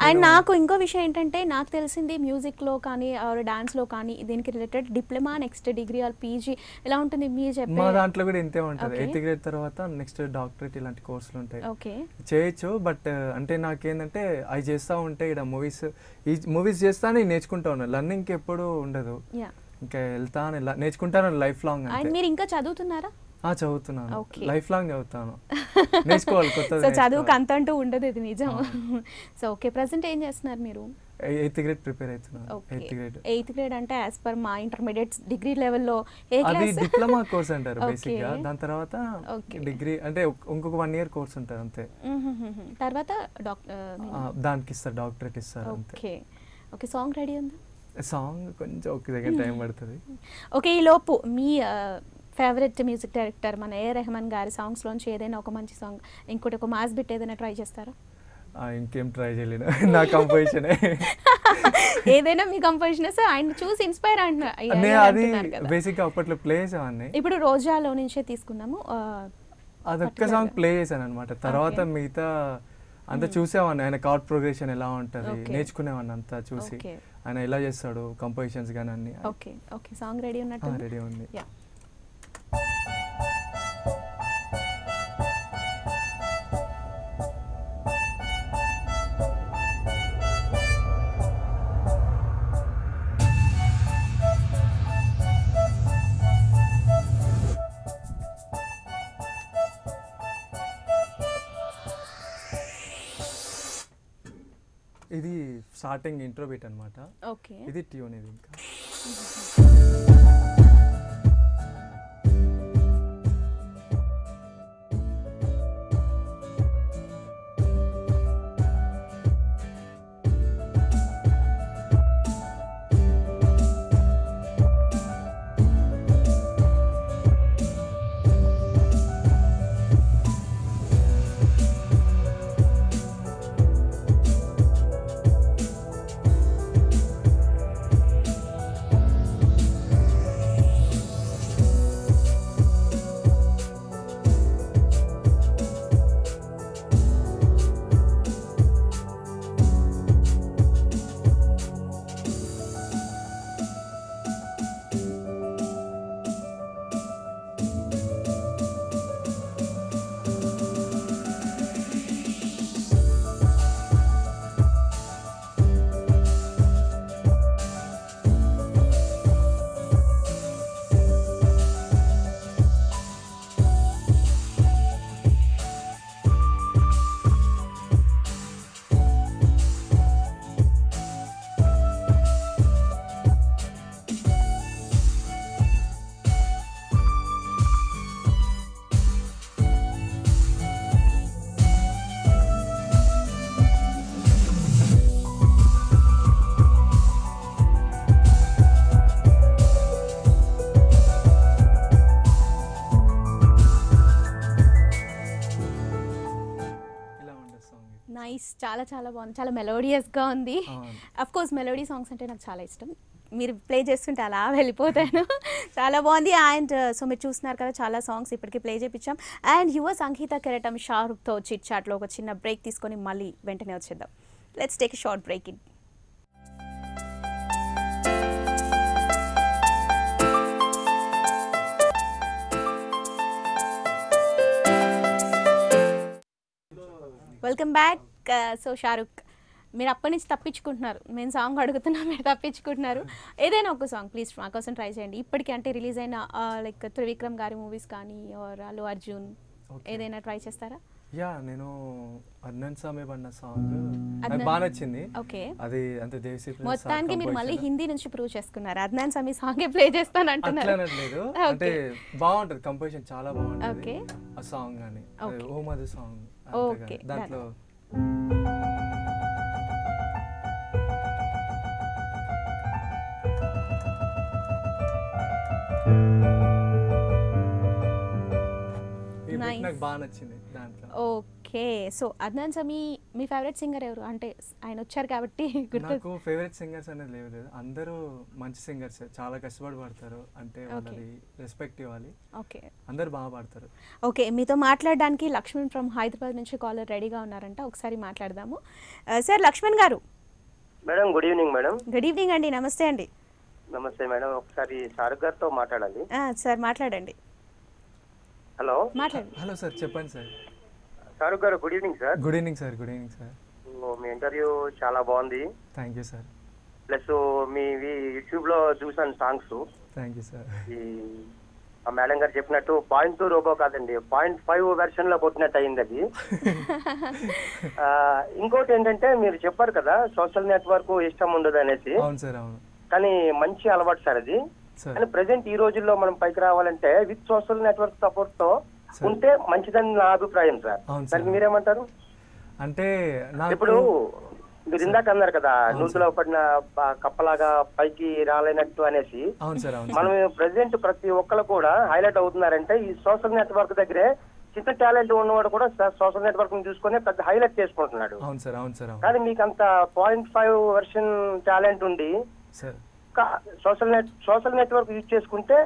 అండ్ నాకు ఇంకో విషయం ఏంటంటే, నాకు తెలిసింది మ్యూజిక్లో కానీ డాన్స్లో కానీ దీనికి related diploma, next degree or PG ఇలా ఉంటుంది. మీరు చెప్పే మా దాంట్లో కూడా ఇంతే ఉంటుంది. 8th గ్రేడ్ తర్వాత నెక్స్ట్ డాక్టరేట్ ఇలాంటి కోర్సులు ఉంటాయి. ఓకే, చేయొచ్చు. బట్ అంటే నాకేంటంటే అవి చేస్తూ ఉంటే ఇక్కడ మూవీస్ చేస్తా నేను నేర్చుకుంటా ఉన్నాను. లర్నింగ్కి ఎప్పుడు ఉండదు, ఇంకా వెళ్తాను నేర్చుకుంటాను లైఫ్ లాంగ్. అండ్ మీరు ఇంకా చదువుతున్నారా? చదువుతున్నాను, లైఫ్ లాంగ్ చదువుతాను, నేర్చుకోవాలి కొత్తది. సో చదువుకు అంత అంటూ ఉండదు, ఇది నిజం. సో ఓకే, ప్రెసెంట్ ఏం చేస్తున్నారు మీరు? 8th గ్రేడ్ ప్రిపేర్ అవుతున్నాను. 8th గ్రేడ్ అంటే యాజ్ పర్ మా ఇంటర్మీడియట్ డిగ్రీ లెవెల్లో అది డిప్లొమా కోర్స్ అంటారు బేసిక్ గా. దాని తర్వాత డిగ్రీ అంటే ఇంకొక 1 year కోర్స్ ఉంటుంది అంతే. తర్వాత దానికి ఇస్తారు, డాక్టరేట్ ఇస్తారు అంతే. ఓకే ఓకే, సాంగ్ రెడీ ఉందా? సాంగ్ కొంచెం ఒక సెకండ్ టైం పడుతుంది. ఓకే, ఈ లోపు మీ ఫేవరెట్ మ్యూజిక్ డైరెక్టర్ మన ఏ రెహమాన్ గారి సాంగ్స్లోంచి ఏదైనా ఒక మంచి సాంగ్, ఇంకోటి ఒక మాస్ బిట్ ఏదైనా ట్రై చేస్తారా? ఇంకేం ట్రై చేయలేను, నా కంపోజిషన్ ఏదైనా మీ కంపోజిషన్ ఆయన చూసి ఇన్స్పైర్ అది బేసిక్ గా అప్పట్లో ప్లే చేసేవాడిని. ఇప్పుడు రోజాలో నుంచే తీసుకుందాము, అదొక్క సాంగ్ ప్లే చేశాను అనమాట. తర్వాత మిగతా అంతా చూసేవాడిని, ఆయన కార్డ్ ప్రోగ్రెషన్ ఎలా ఉంటుంది నేర్చుకునేవాడిని అంతా చూసి, ఆయన ఎలా చేస్తాడు కంపోజిషన్స్ కానీ అన్ని. ఓకే ఓకే, సాంగ్ రెడీ ఉన్నట్టు? రెడీ ఉంది. ఇది స్టార్టింగ్ ఇంట్రో బీట్ అనమాట. ఓకే, ఇది ట్యూన్. ఇది ఇంకా నైస్, చాలా చాలా బాగుంది, చాలా మెలోడియస్గా ఉంది. అఫ్ కోర్స్ మెలోడీ సాంగ్స్ అంటే నాకు చాలా ఇష్టం, మీరు ప్లే చేస్తుంటే అలా వెళ్ళిపోతాను. చాలా బాగుంది. అండ్ సో మీరు చూస్తున్నారు కదా, చాలా సాంగ్స్ ఇప్పటికీ ప్లే చేయించాం. అండ్ యువ సంగీత కెరటం షారుఖ్తో చిట్ చాట్లో ఒక చిన్న బ్రేక్ తీసుకొని మళ్ళీ వెంటనే వచ్చేద్దాం. Let's take a short break in. Welcome back. So Shahrukh, మీరు అప్పటి నుంచి తప్పించుకుంటున్నారు, మేము సాంగ్ అడుగుతున్నా మీరు తప్పించుకుంటున్నారు. ఏదైనా ఒక సాంగ్ ప్లీజ్ మా కోసం ట్రై చేయండి. ఇప్పటికీ అంటే రిలీజ్ అయిన లైక్ త్రివిక్రమ్ గారి మూవీస్ కానీ ఆర్ అల్లు అర్జున్ ఏదైనా ట్రై చేస్తారా? యా, నేను అర్నన్ సామే బన్న సాంగ్ బాగా నచ్చింది. ఓకే, అది అంతే దేశీ. మొత్తానికి మీరు మళ్ళీ హిందీ నుంచి ప్రూవ్ చేసుకున్నారు, అర్నన్ సామి సాంగ్ ప్లే చేస్తాను అంటున్నారు. అంటే బాగుంటది కంపోజిషన్, చాలా బాగుంటది ఆ సాంగ్ అని. ఓ మధు సాంగ్ దాంట్లో నాకు బాగా నచ్చింది దాంట్లో. ఓకే. సో అద్నాన్ సమీ మీ ఫేవరెట్ సింగర్ ఎవరు? అంటే ఆయన వచ్చారు కాబట్టి నాకు ఫేవరెట్ సింగర్స్ అనేది లేదు, అందరూ మంచి సింగర్స్, చాలా కష్టపడి పాడతారు, అంటే వాళ్ళది రెస్పెక్ట్ ఇవ్వాలి. ఓకే, అందరు బాగా పాడతారు. ఓకే. మీతో మాట్లాడడానికి లక్ష్మణ్ ఫ్రమ్ హైదరాబాద్ నుంచి కాలర్ రెడీగా ఉన్నారంట, ఒకసారి మాట్లాడదాము. సార్ లక్ష్మణ్ గారు. Madam good evening madam. Good evening అండి. నమస్తే అండి. నమస్తే మేడం, ఒకసారి షారుఖ్ గారితో మాట్లాడాలి. సార్ మాట్లాడండి. హలో మాట్లాడండి. హలో సార్, చెప్పండి సార్. షారుఖ్ గారు good evening sir. Good evening sir. Good evening sir. మీ ఇంటర్వ్యూ చాలా బాగుంది. Thank you sir. ప్లస్ మీ యూట్యూబ్ లో చూసాను సాంగ్స్. Thank you sir. ఈ ఆ మేడం గారు చెప్పినట్టు 0.2 రోబో కాదండి, 0.5 వెర్షన్ లో కొట్టినట్టు అయింది అది. ఇంకోటి ఏంటంటే మీరు చెప్పారు కదా సోషల్ నెట్వర్క్ ఇష్టం ఉండదు అనేసి. అవును సార్, అవును. కానీ మంచి అలవాటు సార్ అది. కానీ ప్రెసెంట్ ఈ రోజుల్లో మనం పైకి రావాలంటే విత్ సోషల్ నెట్వర్క్ సపోర్ట్ తో ఉంటే మంచిదని నా అభిప్రాయం సార్. దానికి మీరేమంటారు? అంటే ఇప్పుడు మీరు ఇందాక అన్నారు కదా నూతులో పడిన కప్పలాగా పైకి రాలేనట్టు అనేసి. మనం ప్రెసెంట్ ప్రతి ఒక్కరు కూడా హైలైట్ అవుతున్నారంటే ఈ సోషల్ నెట్వర్క్ దగ్గరే. చిన్న టాలెంట్ ఉన్నవాడు కూడా సోషల్ నెట్వర్క్ చూసుకుని పెద్ద హైలైట్ చేసుకుంటున్నాడు. కానీ మీకు అంత 0.5 వెర్షన్ టాలెంట్ ఉండి సోషల్ నెట్వర్క్ యూజ్ చేసుకుంటే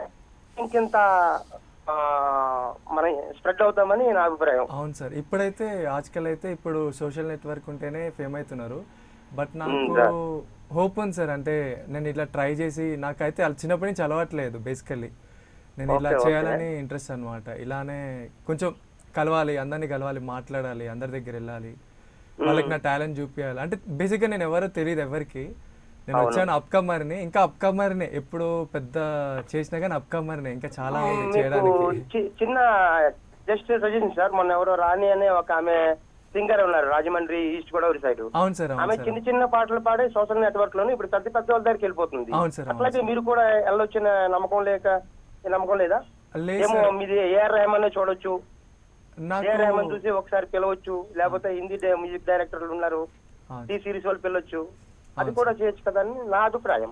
ఇంకింత మనం స్ప్రెడ్ అవుతామని నా అభిప్రాయం. అవును సార్. ఇప్పుడైతే ఆజ్కల్ అయితే ఇప్పుడు సోషల్ నెట్వర్క్ ఉంటేనే ఫేమ్ అవుతున్నారు. బట్ నాకు హోప్ ఉంది సార్. అంటే నేను ఇట్లా ట్రై చేసి నాకైతే చిన్నప్పటి నుంచి అలవాట్లేదు బేసికల్లీ. నేను ఇలా చేయాలని ఇంట్రెస్ట్ అనమాట. ఇలానే కొంచెం కలవాలి, అందరినీ కలవాలి, మాట్లాడాలి, అందరి దగ్గర వెళ్ళాలి, వాళ్ళకి నా టాలెంట్ చూపించాలి. అంటే బేసిక్గా నేను ఎవరో తెలియదు ఎవరికి. నేను వచ్చాను అప్కమర్ని, ఇంకా అప్కమర్ని ఎప్పుడు పెద్ద చేసినా కానీ అప్కమర్ని ఇంకా చాలా చేయడానికి. చిన్న జస్ట్ సజెషన్ సార్, మొన్న ఎవరో రాణి అనే ఒక ఆమె సింగర్ ఉన్నారు రాజమండ్రి ఈస్ట్ గోదావరి సైడ్. అవును సార్. ఆమె చిన్న చిన్న పాటలు పాడే సోషల్ నెట్వర్క్ లోనే ఇప్పుడు పెద్ద పెద్ద వాళ్ళ దగ్గరికి వెళ్ళిపోతుంది. అట్లాగే మీరు కూడా వెళ్ళొచ్చిన నమ్మకం లేదా? ఏమో మీది ఏఆర్ రెహమాన్ చూడొచ్చు, ఏఆర్ రెహమాన్ చూసి ఒకసారి పిలవచ్చు, లేకపోతే హిందీ మ్యూజిక్ డైరెక్టర్లు ఉన్నారు టీ సిరీస్ వాళ్ళు పిలవచ్చు, అది కూడా చేయొచ్చు కదా అని నా అభిప్రాయం.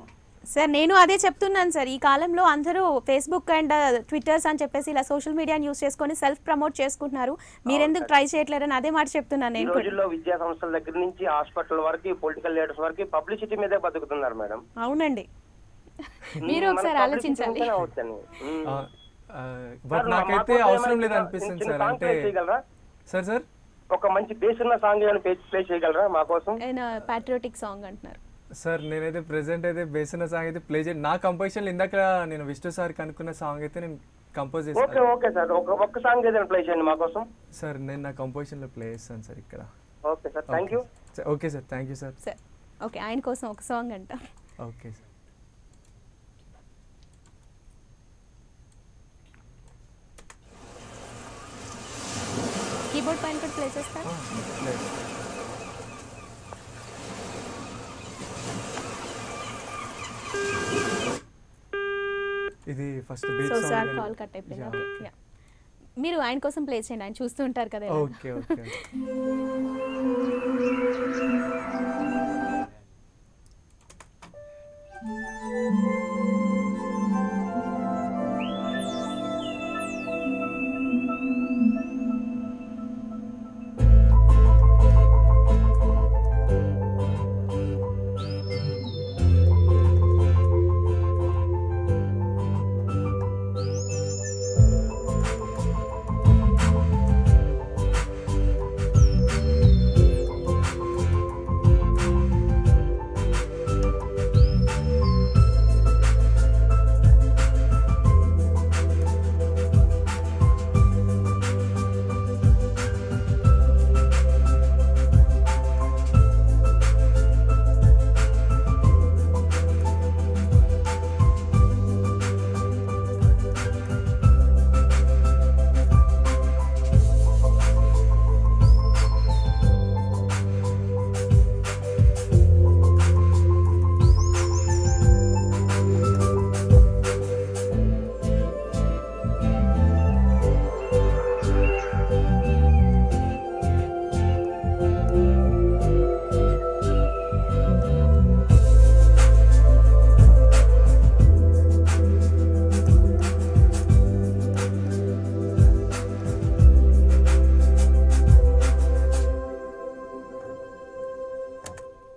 సార్ నేను అదే చెప్తున్నాను సార్. ఈ కాలంలో అందరూ ఫేస్బుక్ అండ్ ట్విట్టర్స్ అని చెప్పేసి ఇలా సోషల్ మీడియాని యూస్ చేసుకొని సెల్ఫ్ ప్రమోట్ చేసుకుంటున్నారు. మీరెందుకు ట్రై చేయట్లేరని అదే మాట చెప్తున్నాను నేను. ఈ రోజుల్లో విద్యా సంస్థల దగ్గర నుంచి హాస్పిటల్ వరకు పొలిటికల్ లీడర్స్ వరకు పబ్లిసిటీ మీదే బతుకుతున్నారు మేడం. అవునండి, మీరు ఒకసారి ఆలోచించండి. నాకైతే అవసరం లేదు అనిపిస్తుంది సార్. అంటే సార్ సార్ ఒక మంచి బేస్ ఉన్న సాంగ్ ఏమైనా ప్లే చేయగలరా మా కోసం? పాట్రియాటిక్ సాంగ్ అంటున్నారు సార్. నేనైతే ప్రెసెంట్ అయితే బేస్ ఉన్న సాంగ్ అయితే ప్లే చేయండి. నా కంపోజిషన్ ఇందాక నేను విష్ణు సార్ కనుక్కున్న సాంగ్ అయితే నేను కంపోజ్ చేస్తాను. ఓకే సార్, ఒక్క సాంగ్ ఏదైనా ప్లే చేయండి మా కోసం. సార్ నేను నా కంపోజిషన్ లో ప్లే చేస్తాను సార్ ఇక్కడ. Okay sir, thank you. Okay sir, thank you sir. Okay, ఆయన కోసం ఒక సాంగ్ అంట. Okay sir. కీబోర్డ్ పైన కూడా ప్లే చేస్తారు. ఇది first beat song. Sir call cut అయిపోయింది. ఓకే, మీరు ఆయన కోసం ప్లే చేయండి, ఆయన చూస్తూ ఉంటారు కదా. Okay okay.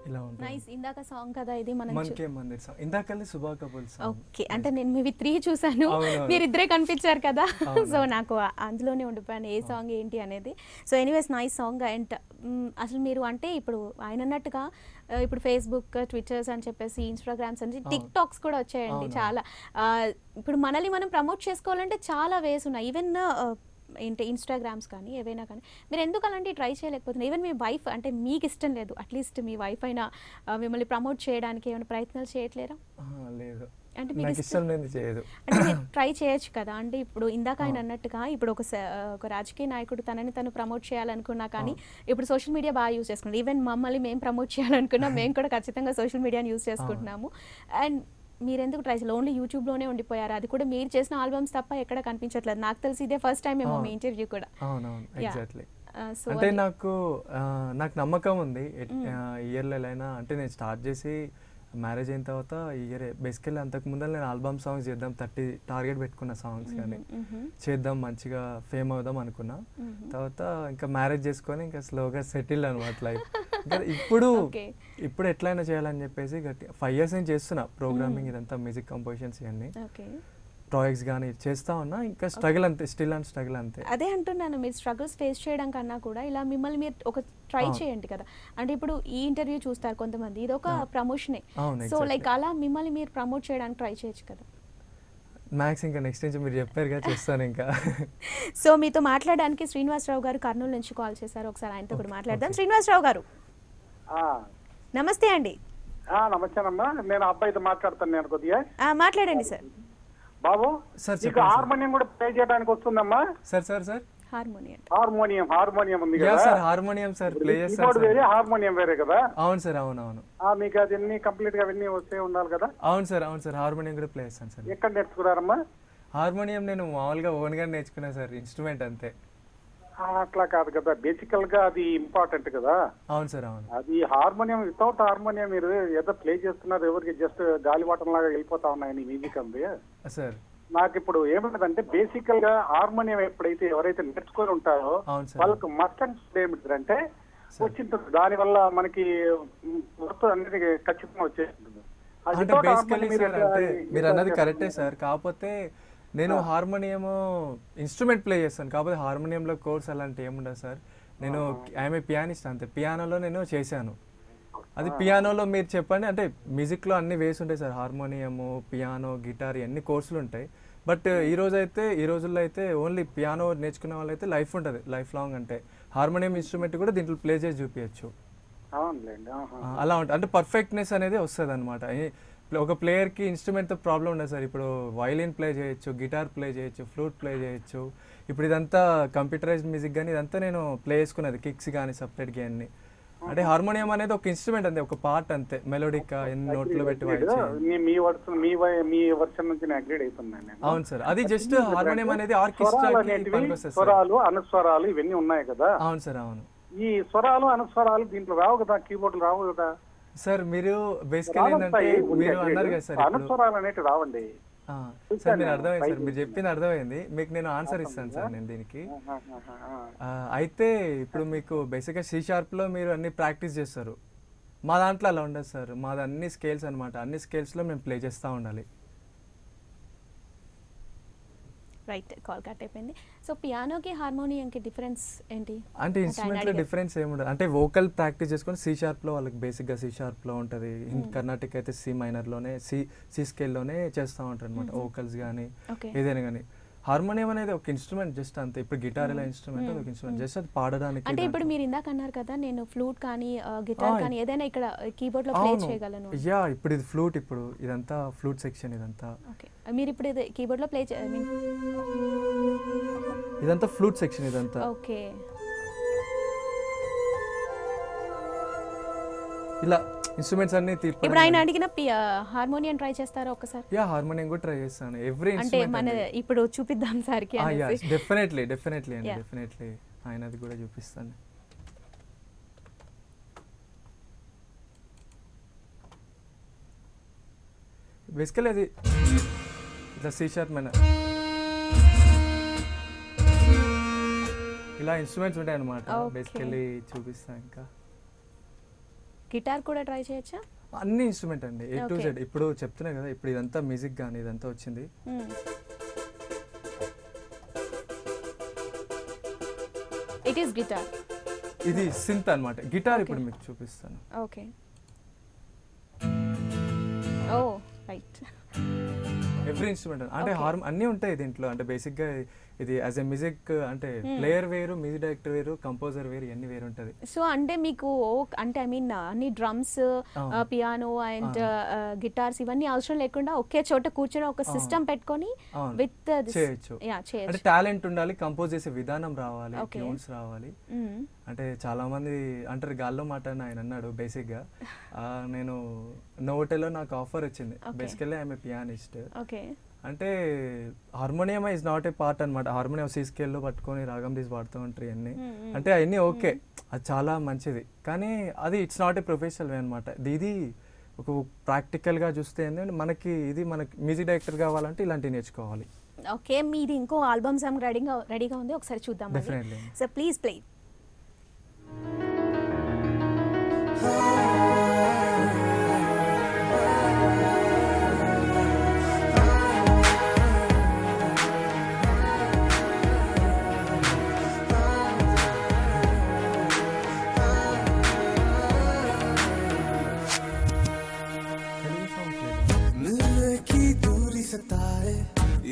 ఇలా ఉంటుంది. నైస్. ఇందాక సాంగ్ కదా ఇది మనం మనకే మందిర్ సాంగ్ ఇందాకల్లి సుభా కపూర్ సాంగ్. ఓకే, అంటే నేను మీవి 3 చూసాను, మీరిద్దరే కనిపించారు కదా, సో నాకు అందులోనే ఉండిపోయాను ఏ సాంగ్ ఏంటి అనేది. So anyways nice song. And అసలు మీరు అంటే ఇప్పుడు ఆయన అన్నట్టుగా ఇప్పుడు ఫేస్బుక్, ట్విట్టర్స్ అని చెప్పేసి, ఇన్స్టాగ్రామ్స్ అని, టిక్ టాక్స్ కూడా వచ్చాయండి చాలా. ఇప్పుడు మనల్ని మనం ప్రమోట్ చేసుకోవాలంటే చాలా వేస్ ఉన్నాయి. ఈవెన్ ఏంటి ఇన్స్టాగ్రామ్స్ కానీ ఏవైనా కానీ మీరు ఎందుకు అలాంటివి ట్రై చేయలేకపోతున్నారు? ఈవెన్ మీ వైఫ్ అంటే మీకు ఇష్టం లేదు, అట్లీస్ట్ మీ వైఫ్ అయినా మిమ్మల్ని ప్రమోట్ చేయడానికి ఏమైనా ప్రయత్నాలు చేయట్లేరా? లేదు, అంటే మీకు ఇష్టం లేదు చేయదు. అంటే మీరు ట్రై చేయొచ్చు కదా. అంటే ఇప్పుడు ఇందాక ఆయన అన్నట్టుగా ఇప్పుడు ఒక రాజకీయ నాయకుడు తనని తను ప్రమోట్ చేయాలనుకున్నా కానీ ఇప్పుడు సోషల్ మీడియా బాగా యూజ్ చేసుకుంటాం. ఈవెన్ మమ్మల్ని మేము ప్రమోట్ చేయాలనుకున్నా మేము కూడా ఖచ్చితంగా సోషల్ మీడియాని యూజ్ చేసుకుంటున్నాము. అండ్ మీరెందుకు ట్రై చేయాలి? ఓన్లీ యూట్యూబ్లోనే ఉండిపోయారు, అది కూడా మీరు చేసిన ఆల్బమ్స్ తప్ప ఎక్కడ కనిపించట్లేదు. నాకు తెలిసి ఇదే ఫస్ట్ టైం ఏమో మీ ఇంటర్వ్యూ కూడా. అవునవును, ఎగ్జాక్ట్లీ. అంటే నాకు నమ్మకం ఉంది ఇయర్లో ఎలా అయినా, అంటే నేను స్టార్ట్ చేసి మ్యారేజ్ అయిన తర్వాత ఇయర్ బేసికల్లీ అంతకు ముందర నేను ఆల్బమ్ సాంగ్స్ చేద్దాం 30 టార్గెట్ పెట్టుకున్న సాంగ్స్ కానీ చేద్దాం మంచిగా ఫేమ్ అవుదాం అనుకున్నా. తర్వాత ఇంకా మ్యారేజ్ చేసుకొని ఇంకా స్లోగా సెటిల్ అనమాట లైఫ్. ఇంకా ఇప్పుడు ఎట్లయినా చేయాలని చెప్పేసి 5 years నేను చేస్తున్నా ప్రోగ్రామింగ్ ఇదంతా, మ్యూజిక్ కంపోజిషన్స్ ఇవన్నీ ప్రాజెక్ట్స్ కానీ చేస్తా ఉన్నా. ఇంకా స్ట్రగుల్ అంతే, స్టిల్ అండ్ స్ట్రగుల్ అంతే. అదే అంటున్నాను, మీరు స్ట్రగుల్స్ ఫేస్ చేయడం కన్నా కూడా ఇలా మిమ్మల్ని మీరు ఒక ట్రై చేయండి కదా. అంటే ఇప్పుడు ఈ ఇంటర్వ్యూ చూస్తారు కొంతమంది, ఇది ఒక ప్రమోషనే. సో లైక్ అలా మిమ్మల్ని మీరు ప్రమోట్ చేయడానికి ట్రై చేయొచ్చు కదా. మ్యాక్స్ ఇంకా నెక్స్ట్ నుంచి మీరు చెప్పారుగా చేస్తాను ఇంకా. సో మీతో మాట్లాడడానికి శ్రీనివాసరావు గారు కర్నూలు నుంచి కాల్ చేశారు, ఒకసారి ఆయనతో కూడా మాట్లాడదాం. శ్రీనివాసరావు గారు నమస్తే అండి. నమస్తేనమ్మా, నేను అబ్బాయితో మాట్లాడుతాను. నేను కొద్దిగా మాట్లాడండి సార్. బాబు నీకు హార్మోనియం కూడా ప్లే చేయడానికి వస్తుందమ్మా? సార్ హార్మోనియం ఉంది కదా సార్, హార్మోనియం సార్ ప్లే చేస్తాను. వేరే హార్మోనియం వేరే కదా? అవును సార్, అవునవును. మీకు అది అన్ని కంప్లీట్ గా అవన్నీ వస్తే ఉండాలి కదా? అవును సార్, హార్మోనియం కూడా ప్లే చేస్తాను సార్. ఎక్కడ నేర్చుకున్నారమ్మా హార్మోనియం? నేను మామూలుగా ఓన్ గా నేర్చుకున్నా సార్, ఇన్స్ట్రుమెంట్ అంతే. అట్లా కాదు కదా, బేసికల్ గా అది ఇంపార్టెంట్ కదా. అవును సార్, అవును. అది హార్మోనియం, వితౌట్ హార్మోనియం మీరు ఏదో ప్లే చేస్తున్నారు, ఎవరికి జస్ట్ గాలివాటం లాగా వెళ్ళిపోతా ఉన్నాయి మ్యూజిక్ అంది సార్. నాకు ఇప్పుడు ఏమంటదంటే బేసికల్ గా హార్మోనియం ఎప్పుడైతే ఎవరైతే నేర్చుకొని ఉంటారో వాళ్ళకు మస్ట్ అండ్ ఏమిటంటే వచ్చింటుంది, దాని వల్ల మనకి వర్క్ అనేది ఖచ్చితంగా వచ్చేస్తుంది. అంటే బేసికల్లీ సార్, అంటే మీరు అన్నది కరెక్టే సార్, కాకపోతే నేను హార్మోనియం ఇన్స్ట్రుమెంట్ ప్లే చేస్తాను, కాకపోతే హార్మోనియంలో కోర్స్ అలాంటి ఏముండదు సార్. నేను ఐఎమ్ ఏ పియానిస్ట్ అంతే, పియానోలో నేను చేశాను. అది పియానోలో మీరు చెప్పండి, అంటే మ్యూజిక్లో అన్ని వేసి ఉంటాయి సార్, హార్మోనియము, పియానో, గిటార్ ఇవన్నీ కోర్సులు ఉంటాయి. బట్ ఈ రోజుల్లో అయితే ఓన్లీ పియానో నేర్చుకునే వాళ్ళు అయితే లైఫ్ ఉంటుంది, లైఫ్ లాంగ్. అంటే హార్మోనియం ఇన్స్ట్రుమెంట్ కూడా దీంట్లో ప్లే చేసి చూపించచ్చు, అలా ఉంటుంది. అంటే పర్ఫెక్ట్నెస్ అనేది వస్తుంది అనమాట. ఒక ప్లేయర్కి ఇన్స్ట్రుమెంట్తో ప్రాబ్లం ఉండదు సార్. ఇప్పుడు వైలిన్ ప్లే చేయొచ్చు, గిటార్ ప్లే చేయొచ్చు, ఫ్లూట్ ప్లే చేయొచ్చు. ఇప్పుడు ఇదంతా కంప్యూటరైజ్డ్ మ్యూజిక్ కానీ ఇదంతా నేను ప్లే చేసుకున్నది, కిక్స్ కానీ సపరేట్గా అన్ని. అంటే హార్మోనియం అనేది ఒక ఇన్స్ట్రుమెంట్ అంతే, ఒక పార్ట్ అంతే, మెలోడిక్ ఎన్ని నోట్లో పెట్టి అవును సార్. అది జస్ట్ హార్మోనియం అనేది ఆర్కెస్ట్రా, స్వరాలు అనుస్వరాలు ఇవన్నీ ఉన్నాయి కదా. అవును సార్, అవును. ఈ స్వరాలు అనుస్వరాలు దీంట్లో రావు కదా, కీబోర్డ్ రావు కదా సార్. మీరు బేసికల్ ఏంటంటే మీరు అన్నారు కదా సార్, అనుస్వరాలు అనేవి రావండి సార్. మీరు అర్థమైంది సార్, మీరు చెప్పింది అర్థమైంది. మీకు నేను ఆన్సర్ ఇస్తాను సార్ నేను దీనికి. అయితే ఇప్పుడు మీకు బేసిక్గా C# లో మీరు అన్ని ప్రాక్టీస్ చేస్తారు, మా దాంట్లో అలా ఉండదు సార్. మాది అన్ని స్కేల్స్ అనమాట, అన్ని స్కేల్స్లో మేము ప్లే చేస్తూ ఉండాలి. రైట్, కాల్ కట్ అయిపోయింది. సో పియానోకి హార్మోనియంకి డిఫరెన్స్ ఏంటి? అంటే ఇన్స్ట్రుమెంట్లో డిఫరెన్స్ ఏముండదు. అంటే వోకల్ ప్రాక్టీస్ చేసుకొని C# లో వాళ్ళకి బేసిక్గా C# లో ఉంటుంది. కర్ణాటక అయితే C మైనర్లోనే, సి స్కేల్లోనే చేస్తూ ఉంటారు అనమాట, వోకల్స్ కానీ ఏదైనా కానీ. హార్మోనియం అనేది ఒక ఇన్స్ట్రుమెంట్ జస్ట్ అంతే. ఇప్పుడు గిటార్ ఎలా ఇన్స్ట్రుమెంట్, ఒక ఇన్స్ట్రుమెంట్ జస్ట్ అది పాడడానికి. అంటే ఇప్పుడు మీరు ఇందాక అన్నారు కదా, నేను ఫ్లూట్ కానీ గిటార్ కానీ ఏదైనా ఇక్కడ కీబోర్డ్ లో ప్లే చేయగలను. యా, ఇప్పుడు ఇది ఫ్లూట్, ఇప్పుడు ఇదంతా ఫ్లూట్ సెక్షన్, ఇదంతా. ఓకే, మీరు ఇప్పుడు ఇది కీబోర్డ్ లో ప్లే ఇదంతా ఫ్లూట్ సెక్షన్, ఇదంతా. ఓకే, ఇలా ఇన్స్ట్రుమెంట్స్ అన్ని. ఇప్పుడు ఆయన అడిగిన హార్మోనియం ట్రై చేస్తారా ఒకసారి? యా, హార్మోనియం కూడా ట్రై చేస్తాను. ఎవ్రీ అంటే మన ఇప్పుడు చూపిద్దాం సార్ కి. డెఫినెట్లీ అండి, డెఫినెట్లీ ఆయనది కూడా చూపిస్తాను. బేసికల్లీ అది ఇట్లా C# మన ఇలా ఇన్స్ట్రుమెంట్స్ ఉంటాయి అన్నమాట. బేసికల్లీ చూపిస్తాను ఇంకా. గిటార్ కూడా ట్రై చేయొచ్చా? అన్ని ఇన్స్ట్రుమెంట్ అండి, A to Z. ఇప్పుడు చెప్తున్నా కదా, ఇప్పుడు ఇదంతా మ్యూజిక్ కానీ ఇదంతా వచ్చింది. ఇట్ ఈస్ గిటార్, ఇది సింత్ అన్నమాట. గిటార్ ఇప్పుడు మీకు చూపిస్తాను. ఓకే. ఓ రైట్. ఎవ్రీ ఇన్స్ట్రుమెంట్ అంటే అన్నీ ఉంటాయి దీంట్లో. అంటే బేసిక్గా ఇది యాజ్ ఎ మ్యూజిక్ అంటే ప్లేయర్ వేరు, మ్యూజిక్ డైరెక్టర్ వేరు, కంపోజర్ వేరు, ఇవన్నీ వేరు ఉంటుంది. సో అంటే మీకు అంటే ఐ మీన్ అన్ని డ్రమ్స్, పియానో అండ్ గిటార్స్ ఇవన్నీ అవసరం లేకుండా ఒకే చోట కూర్చొని ఒక సిస్టమ్ పెట్టుకొని విత్ చేయొచ్చు. అంటే టాలెంట్ ఉండాలి, కంపోజ్ చేసే విధానం రావాలి, ట్యూన్స్ రావాలి. అంటే చాలా మంది అంటారు గాల్లో మాట అని ఆయన అన్నాడు. బేసిక్గా నేను నోవోటెల్లో నాకు ఆఫర్ వచ్చింది. Basically I'm a pianist. అంటే harmonium is not a part అనమాట. హార్మోనియం సి స్కేల్లో పట్టుకొని రాగం తీసి పాడుతూ ఉంటారు ఇవన్నీ. అంటే అవన్నీ ఓకే, అది చాలా మంచిది, కానీ అది ఇట్స్ నాట్ ఏ ప్రొఫెషనల్ వే అనమాట. ఇది ఒక ప్రాక్టికల్గా చూస్తే ఏంటంటే మనకి మ్యూజిక్ డైరెక్టర్ కావాలంటే ఇలాంటివి నేర్చుకోవాలి. ఓకే, మీది ఇంకో ఆల్బమ్ సాంగ్ రెడీగా ఉంది, ఒకసారి చూద్దాం. డెఫినెట్లీ. So please play.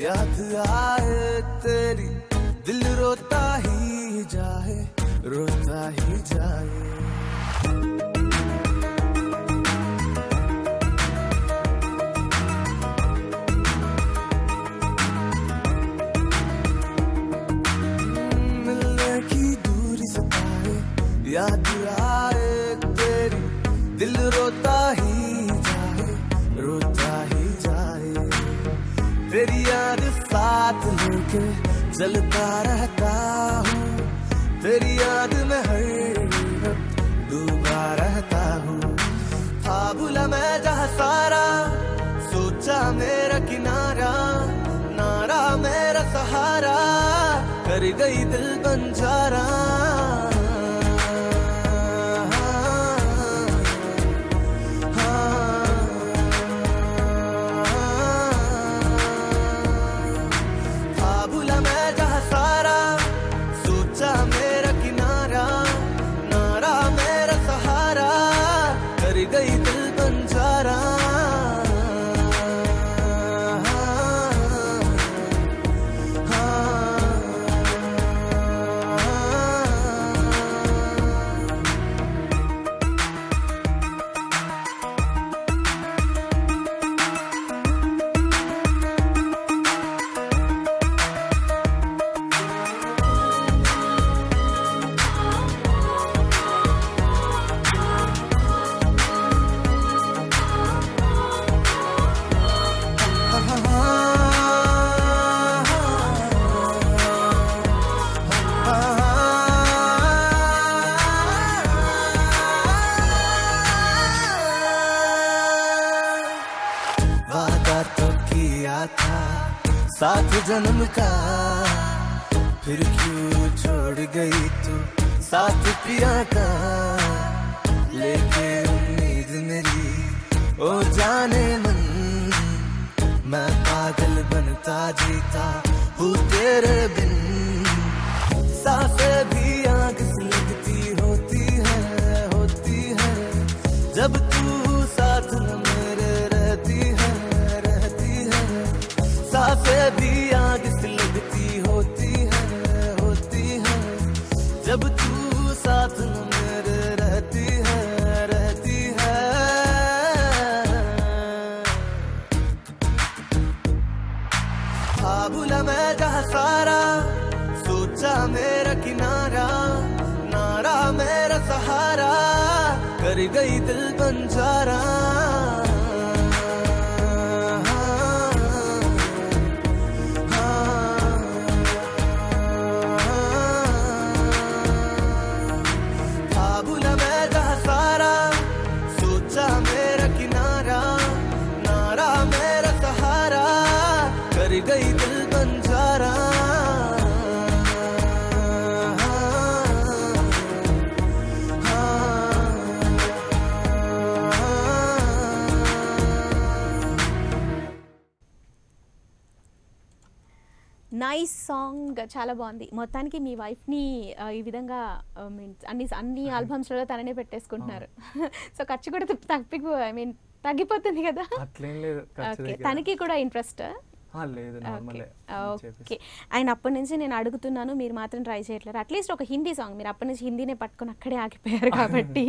याद आए तेरी दिल रोता ही जाए, रोता ही जाए. मिलने की दूरी सताए, याद आए तेरी दिल रोता ही जाए, रोता ही जाए. तेरी याद साथ लेके चलता रहता हूँ, तेरी याद में हर वक्त डूबा रहता हूँ. था भूला मैं जहाँ सारा, सोचा मेरा किनारा, नारा मेरा सहारा, कर गई दिल बंजारा. साथ जन्म का, फिर क्यों छोड़ गई तू साथ पिया का. लेके उम्मीद मेरी ओ जाने मन, मैं पागल बनता जीता हूँ तेरे बिन. सांसें भी आग से लगती होती है जब तू साथ न मेरे रहती है. सांसें भी आग से लगती होती है जब तू साथ न मेरे रहती है. हाँ भूला मैं जहाँ सारा, सोचा मेरा किनारा, नारा मेरा सहारा, कर गई दिल बंजारा. गई दिल बंजारा. నైస్ సాంగ్, చాలా బాగుంది. మొత్తానికి మీ వైఫ్ని ఈ విధంగా అన్ని ఆల్బమ్స్లో తననే పెట్టేసుకుంటున్నారు. సో ఖర్చు కూడా తగ్గిపోతుంది కదా. తనకి కూడా ఇంట్రెస్ట్ లేదు. ఓకే. అండ్ అప్పటి నుంచి నేను అడుగుతున్నాను, మీరు మాత్రం ట్రై చేయట్లేదు. అట్లీస్ట్ ఒక హిందీ సాంగ్, మీరు అప్పటి నుంచి హిందీనే పట్టుకొని అక్కడే ఆగిపోయారు కాబట్టి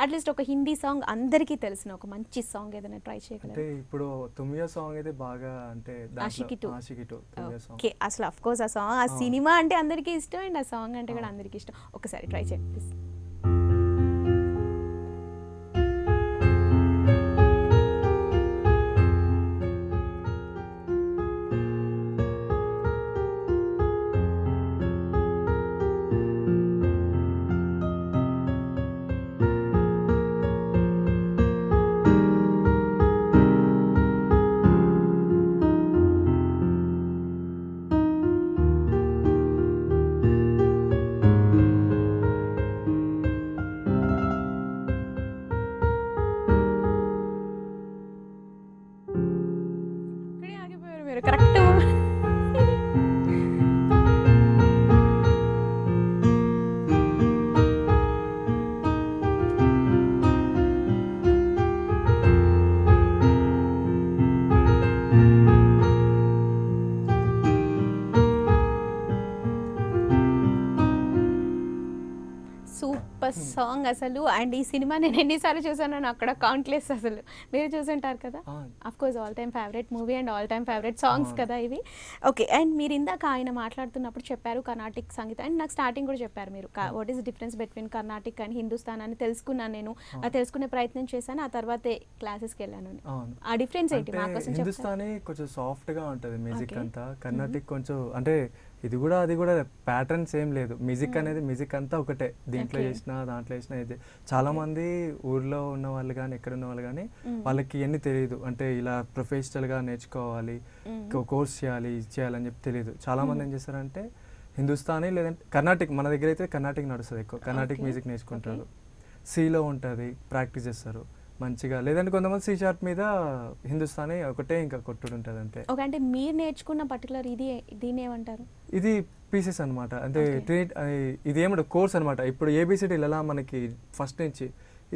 అట్లీస్ట్ ఒక హిందీ సాంగ్ అందరికీ తెలిసిన ఒక మంచి సాంగ్ ఏదైనా ట్రై చేయగలరు? ఇప్పుడు తుమ్మియా సాంగ్ అయితే బాగా, అంటే ఆషికి టూ. ఓకే. అసలు అఫ్ కోర్స్ ఆ సాంగ్, ఆ సినిమా అంటే అందరికీ ఇష్టం అండ్ ఆ సాంగ్ అంటే కూడా అందరికీ ఇష్టం. ఒకసారి ట్రై చేయండి ప్లీజ్. కరెక్ట్. సూపర్ సాంగ్ అసలు. అండ్ ఈ సినిమా నేను ఎన్నిసార్లు చూసాను అక్కడ కౌంట్లెస్. అసలు మీరు చూసుంటారు కదా. Of course all time favourite movie and all time favourite songs కదా ఇవి. ఓకే. అండ్ మీరు ఇందాక ఆయన మాట్లాడుతున్నప్పుడు చెప్పారు కర్ణాటిక్ సంగీతం, అండ్ నాకు స్టార్టింగ్ కూడా చెప్పారు మీరు what is difference between Carnatic and Hindustan అని తెలుసుకున్నాను. నేను తెలుసుకునే ప్రయత్నం చేశాను, ఆ తర్వాతే క్లాసెస్కి వెళ్ళాను. ఆ డిఫరెన్స్ ఏంటి మా కోసం? హిందుస్థానీ కొంచెం సాఫ్ట్ గా ఉంటది మ్యూజిక్ అంతా, కర్ణాటిక్ కొంచెం అంటే ఇది కూడా అది కూడా ప్యాటర్న్స్ ఏం లేదు. మ్యూజిక్ అనేది మ్యూజిక్ అంతా ఒకటే, దీంట్లో చేసినా దాంట్లో చేసినా ఇది. చాలా మంది ఊర్లో ఉన్న వాళ్ళు కానీ ఎక్కడ ఉన్న వాళ్ళు కానీ వాళ్ళకి ఎన్ని తెలియదు, అంటే ఇలా ప్రొఫెషనల్ గా నేర్చుకోవాలి, కోర్స్ చేయాలి, ఇది చేయాలని చెప్పి తెలియదు. చాలా మంది ఏం చేస్తారంటే హిందుస్థానీ లేదంటే కర్ణాటిక్, మన దగ్గర అయితే కర్ణాటిక్ నడుస్తుంది ఎక్కువ, కర్ణాటిక్ మ్యూజిక్ నేర్చుకుంటారు. సిలో ఉంటుంది, ప్రాక్టీస్ చేస్తారు మంచిగా. లేదంటే కొంతమంది సి షార్ప్ మీద హిందుస్థానీ ఒకటే ఇంకా కొట్టుడు ఉంటుంది అంతే. ఓకే. అంటే మీరు నేర్చుకున్న పర్టికులర్ దీని ఏమంటారు? ఇది పీసెస్ అనమాట, అంటే ఇది ఏమంటారు కోర్స్ అనమాట. ఇప్పుడు ఏబిసిడి ఎలా మనకి ఫస్ట్ నుంచి,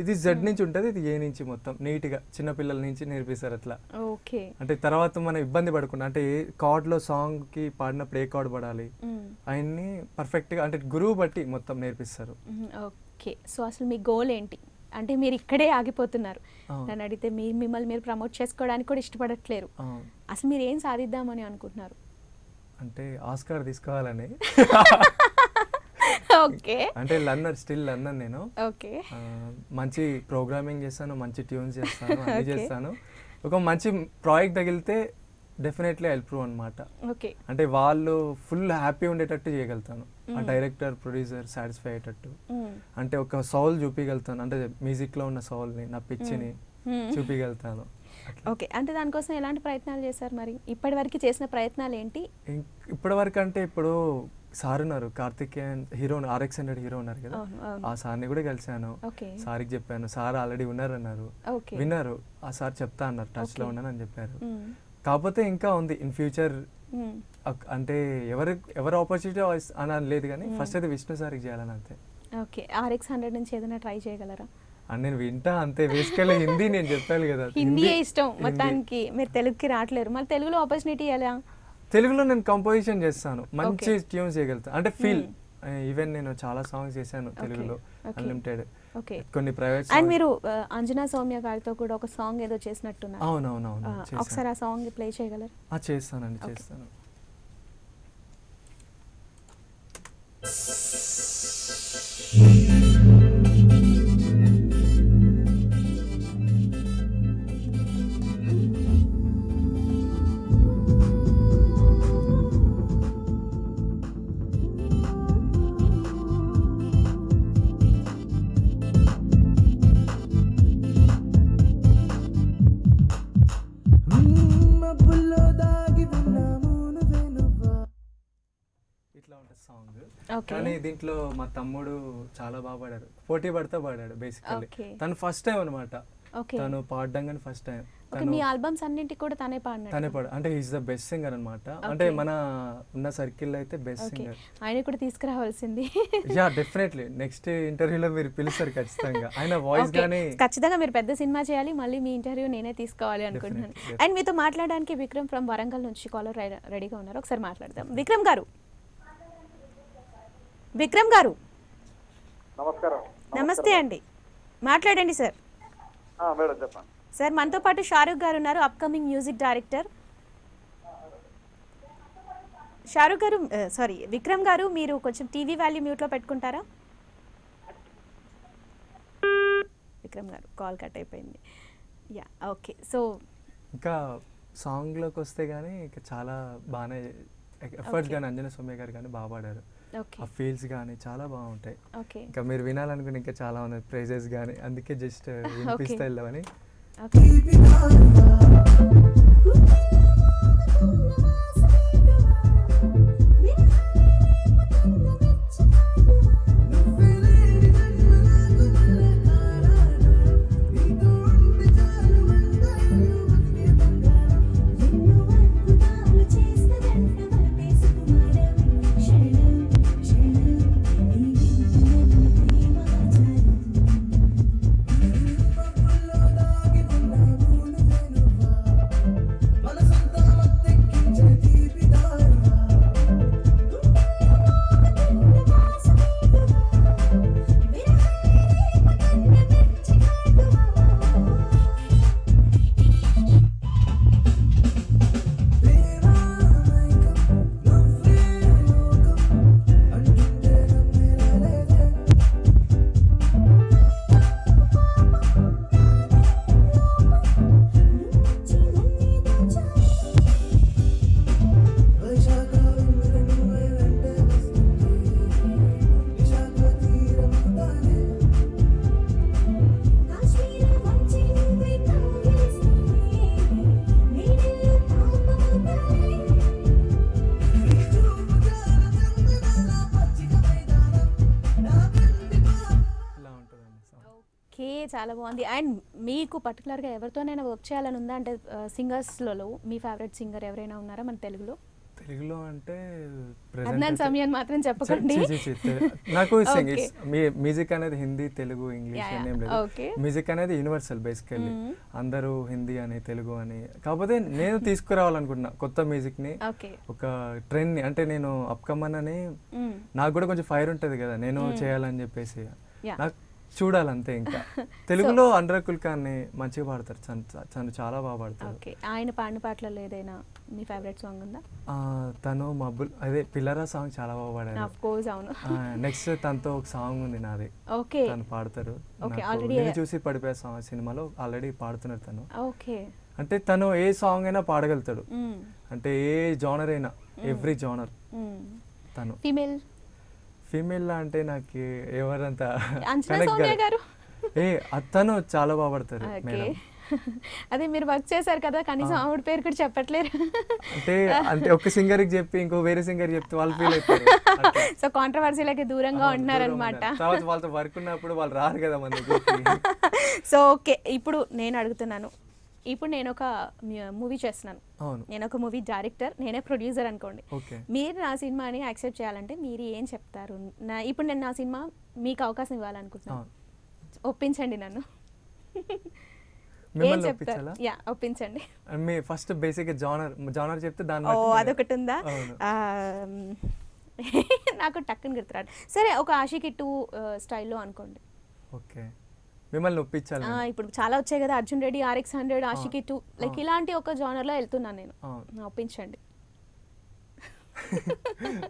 ఇది జెడ్ నుంచి ఉంటుంది, ఇది ఏ నుంచి మొత్తం నీట్ గా చిన్నపిల్లల నుంచి నేర్పిస్తారు అట్లా. ఓకే. అంటే తర్వాత మనం ఇబ్బంది పడకుండా, అంటే ఏ కార్డ్ లో సాంగ్ కి పాడినప్పుడు ఏ కార్డ్ పడాలి అవన్నీ పర్ఫెక్ట్ గా, అంటే గురువు బట్టి మొత్తం నేర్పిస్తారు. ఓకే. సో అసలు మీ గోల్ ఏంటి? అంటే మీరు ఇక్కడే ఆగిపోతున్నారు. నన్ను అడిగితే మిమ్మల్ని మీరు ప్రమోట్ చేసుకోవడానికి కూడా ఇష్టపడట్లేరు. అసలు మీరు ఏం సాధిద్దామని అనుకుంటున్నారు? అంటే ఆస్కార్ తీసుకోవాలని. ఓకే. అంటే స్టిల్ లర్నర్ నేను. ఓకే. మంచి ప్రోగ్రామింగ్ చేస్తాను, మంచి ట్యూన్స్ చేస్తాను, అన్ని చేస్తాను. ఒక మంచి ప్రాజెక్ట్ తగిలితే డెఫినెట్లీ ఐ విల్ ప్రూవ్ అన్నమాట. ఓకే. అంటే వాళ్ళు ఫుల్ హ్యాపీ ఉండేటట్టు చేయగలుగుతాను, ఆ డైరెక్టర్ ప్రొడ్యూసర్ సాటిస్ఫై అయ్యేటట్టు. అంటే ఒక సౌల్ చూపించగలుగుతాను, అంటే మ్యూజిక్ లో ఉన్న సౌల్ ని, నా పిచ్చిని చూపించగలుగుతాను. ఓకే. అంటే దానికోసం ఎలాంటి ప్రయత్నాలు చేశారు మరి? ఇప్పటి వరకు చేసిన ప్రయత్నాలు ఏంటి? ఇప్పటి వరకు అంటే ఇప్పుడు సార్ ఉన్నారు, కార్తికేయన్ హీరో, RX100 హీరో ఉన్నారు కదా, ఆ సార్ని కూడా కలిసాను. సార్కి చెప్పాను, సార్ ఆల్రెడీ ఉన్నారన్నారు, విన్నారు. ఆ సార్ చెప్తా అన్నారు, టచ్ లో ఉన్నాను అని చెప్పారు. కాకపోతే ఇంకా ఉంది ఇన్ ఫ్యూచర్, అంటే ఎవరు ఆపర్చునిటీ అని లేదు కానీ ఫస్ట్ అయితే విష్ణు సార్కి చేయాలని అంతే. ఓకే. RX100 నుంచి ఏదైనా ట్రై చేయగలరా? నేను వింటా అంతే, బేసికల్లీ హిందీ నేను చెప్పాను కదా, హిందీ ఇష్టం మొత్తానికి. మీరు తెలుగుకి రావట్లేరు, మరి తెలుగులో ఆపర్చునిటీ ఎలా? తెలుగులో నేను కంపోజిషన్ చేస్తాను, మంచి ట్యూన్స్ చేయగలుగుతాను, అంటే ఫీల్. ఈవెన్ నేను చాలా సాంగ్స్ చేశాను తెలుగులో, అన్లిమిటెడ్, కొన్ని ప్రైవేట్. అండ్ మీరు అంజనా సౌమ్య గారితో కూడా ఒక సాంగ్ ఏదో చేసినట్టున్నారు. అవునవునవును. ఒకసారి ఆ సాంగ్ ప్లే చేయగలరు? చేస్తానండి, చేస్తాను. కానీ దీంట్లో మా తమ్ముడు చాలా బాగా పాడారు, పోటీ పడితే పాడాడు. బేసికల్లీ తను ఫస్ట్ టైం అనమాట తను పాడడం కానీ ఫస్ట్ టైం. మీ ఆల్బమ్స్ అన్నింటికి కూడా తనే పాడు అంటే ఈజ్ ద బెస్ట్ సింగర్ అనమాట. అంటే మన ఉన్న సర్కిల్ అయితే బెస్ట్ సింగర్. ఆయన కూడా తీసుకురావాల్సింది. యా డెఫినెట్లీ నెక్స్ట్ ఇంటర్వ్యూలో మీరు పిలుస్తారు ఖచ్చితంగా. ఆయన వాయిస్ గానీ ఖచ్చితంగా మీరు పెద్ద సినిమా చేయాలి, మళ్ళీ మీ ఇంటర్వ్యూ నేనే తీసుకోవాలి అనుకుంటున్నాను. అండ్ మీతో మాట్లాడడానికి విక్రమ్ ఫ్రమ్ వరంగల్ నుంచి కాలర్ రెడీగా ఉన్నారు, ఒకసారి మాట్లాడదాం. విక్రమ్ గారు నమస్కారం. నమస్తే అండి, మాట్లాడండి సార్. మేడం చెప్పండి సార్. మనతో పాటు షారూక్ గారు ఉన్నారు, అప్కమింగ్ మ్యూజిక్ డైరెక్టర్. షారూక్ గారు సారీ విక్రమ్ గారు, మీరు కొంచెం టీవీ వాల్యూ మ్యూట్లో పెట్టుకుంటారా? విక్రమ్ గారు కాల్ కట్ అయిపోయింది. Yeah okay. సో ఇంకా సాంగ్లోకి వస్తే కానీ ఇంకా చాలా బాగానే ఎఫర్ట్స్ కానీ అంజనా సౌమ్య గారు కానీ బాగా పాడారు. ఆ ఫీల్స్ కానీ చాలా బాగుంటాయి. ఇంకా మీరు వినాలనుకుని ఇంకా చాలా ఉన్నాయి ప్రైజెస్ కానీ, అందుకే జస్ట్ వినిపిస్తా వెళ్ళమని. చాలా బాగుంది. అండ్ మీకు పర్టికులర్గా ఎవరితోనైనా వర్క్ చేయాలని ఉందా? అంటే సింగర్స్లలో మీ ఫేవరెట్ సింగర్ ఎవరైనా ఉన్నారా మన తెలుగులో? తెలుగులో అంటే అద్నాన్ సమీన్ మాత్రం చెప్పకండి. నాకు మ్యూజిక్ అనేది హిందీ, తెలుగు, ఇంగ్లీష్ అనేం లేదు. మ్యూజిక్ అనేది యూనివర్సల్ బేసికల్లీ. అందరూ హిందీ అని, తెలుగు అని. కాకపోతే నేను తీసుకురావాలనుకుంటున్నా కొత్త మ్యూజిక్ ని, ఒక ట్రెండ్ ని. అంటే నేను అప్కమన్ అని నాకు కూడా కొంచెం ఫైర్ ఉంటది కదా నేను చేయాలని చెప్పేసి, నాకు చూడాలంతే. ఇంకా తెలుగులో అనురాగ్ ఖాన్ మంచిగా పాడతారు, తను చాలా బాగా పాడతారు. ఆయన పాడిన పాటలలో ఏదైనా మీ ఫేవరెట్ సాంగ్ ఉందా? తను మబ్బుల్ అదే పిల్లరా సాంగ్ చాలా బాగా పాడారు. ఆఫ్ కోర్స్ అవును. నెక్స్ట్ తనతో ఒక సాంగ్ ఉంది నాది, తను పాడతారు. నేను చూసి పడిపోయే సాంగ్ సినిమాలో ఆల్రెడీ పాడుతున్నారు తను. అంటే తను ఏ సాంగ్ అయినా పాడగలుగుతాడు, అంటే ఏ జానర్ అయినా, ఎవ్రీ జానర్. తను ఫీమేల్ అంటే నాకు ఎవరంతా తను చాలా బాగా పడతారు. అదే మీరు వర్క్ చేశారు కదా, కనీసం ఆవిడ పేరు కూడా చెప్పట్లేరు. అంటే ఒక సింగర్ కి చెప్పి ఇంకో వేరే సింగర్ చెప్తే వాళ్ళు ఫీల్ అవుతారు. సో కాంట్రవర్సీలకి దూరంగా ఉంటున్నారు అనమాట. వాళ్ళతో వర్క్ ఉన్నప్పుడు వాళ్ళు రారు కదా మన దగ్గరికి. సో ఓకే, ఇప్పుడు నేను అడుగుతున్నాను, ఇప్పుడు నేను ఒక మూవీ చేస్తున్నాను, నేను ఒక మూవీ డైరెక్టర్, నేనే ప్రొడ్యూసర్ అనుకోండి. మీరు నా సినిమాని యాక్సెప్ట్ చేయాలంటే మీరు ఏం చెప్తారు? ఇప్పుడు నేను నా సినిమా మీకు అవకాశం ఇవ్వాలనుకుంటున్నాను, ఒప్పించండి నన్ను. ఏం చెప్తారు? యా ఒప్పించండి. ఫస్ట్ బేసిక్ జానర్ చెప్తే దాని అదొకటి ఉందా? నాకు టక్కుని గుర్తురాడు. సరే, ఒక ఆషికి 2 స్టైల్లో అనుకోండి. ఓకే, మిమ్మల్ని ఒప్పించాలి. ఇప్పుడు చాలా వచ్చాయి కదా, అర్జున్ రెడ్డి, RX100, ఆషికి 2, లైక్ ఇలాంటి ఒక జానర్ లో వెళ్తున్నాను నేను, ఒప్పించండి.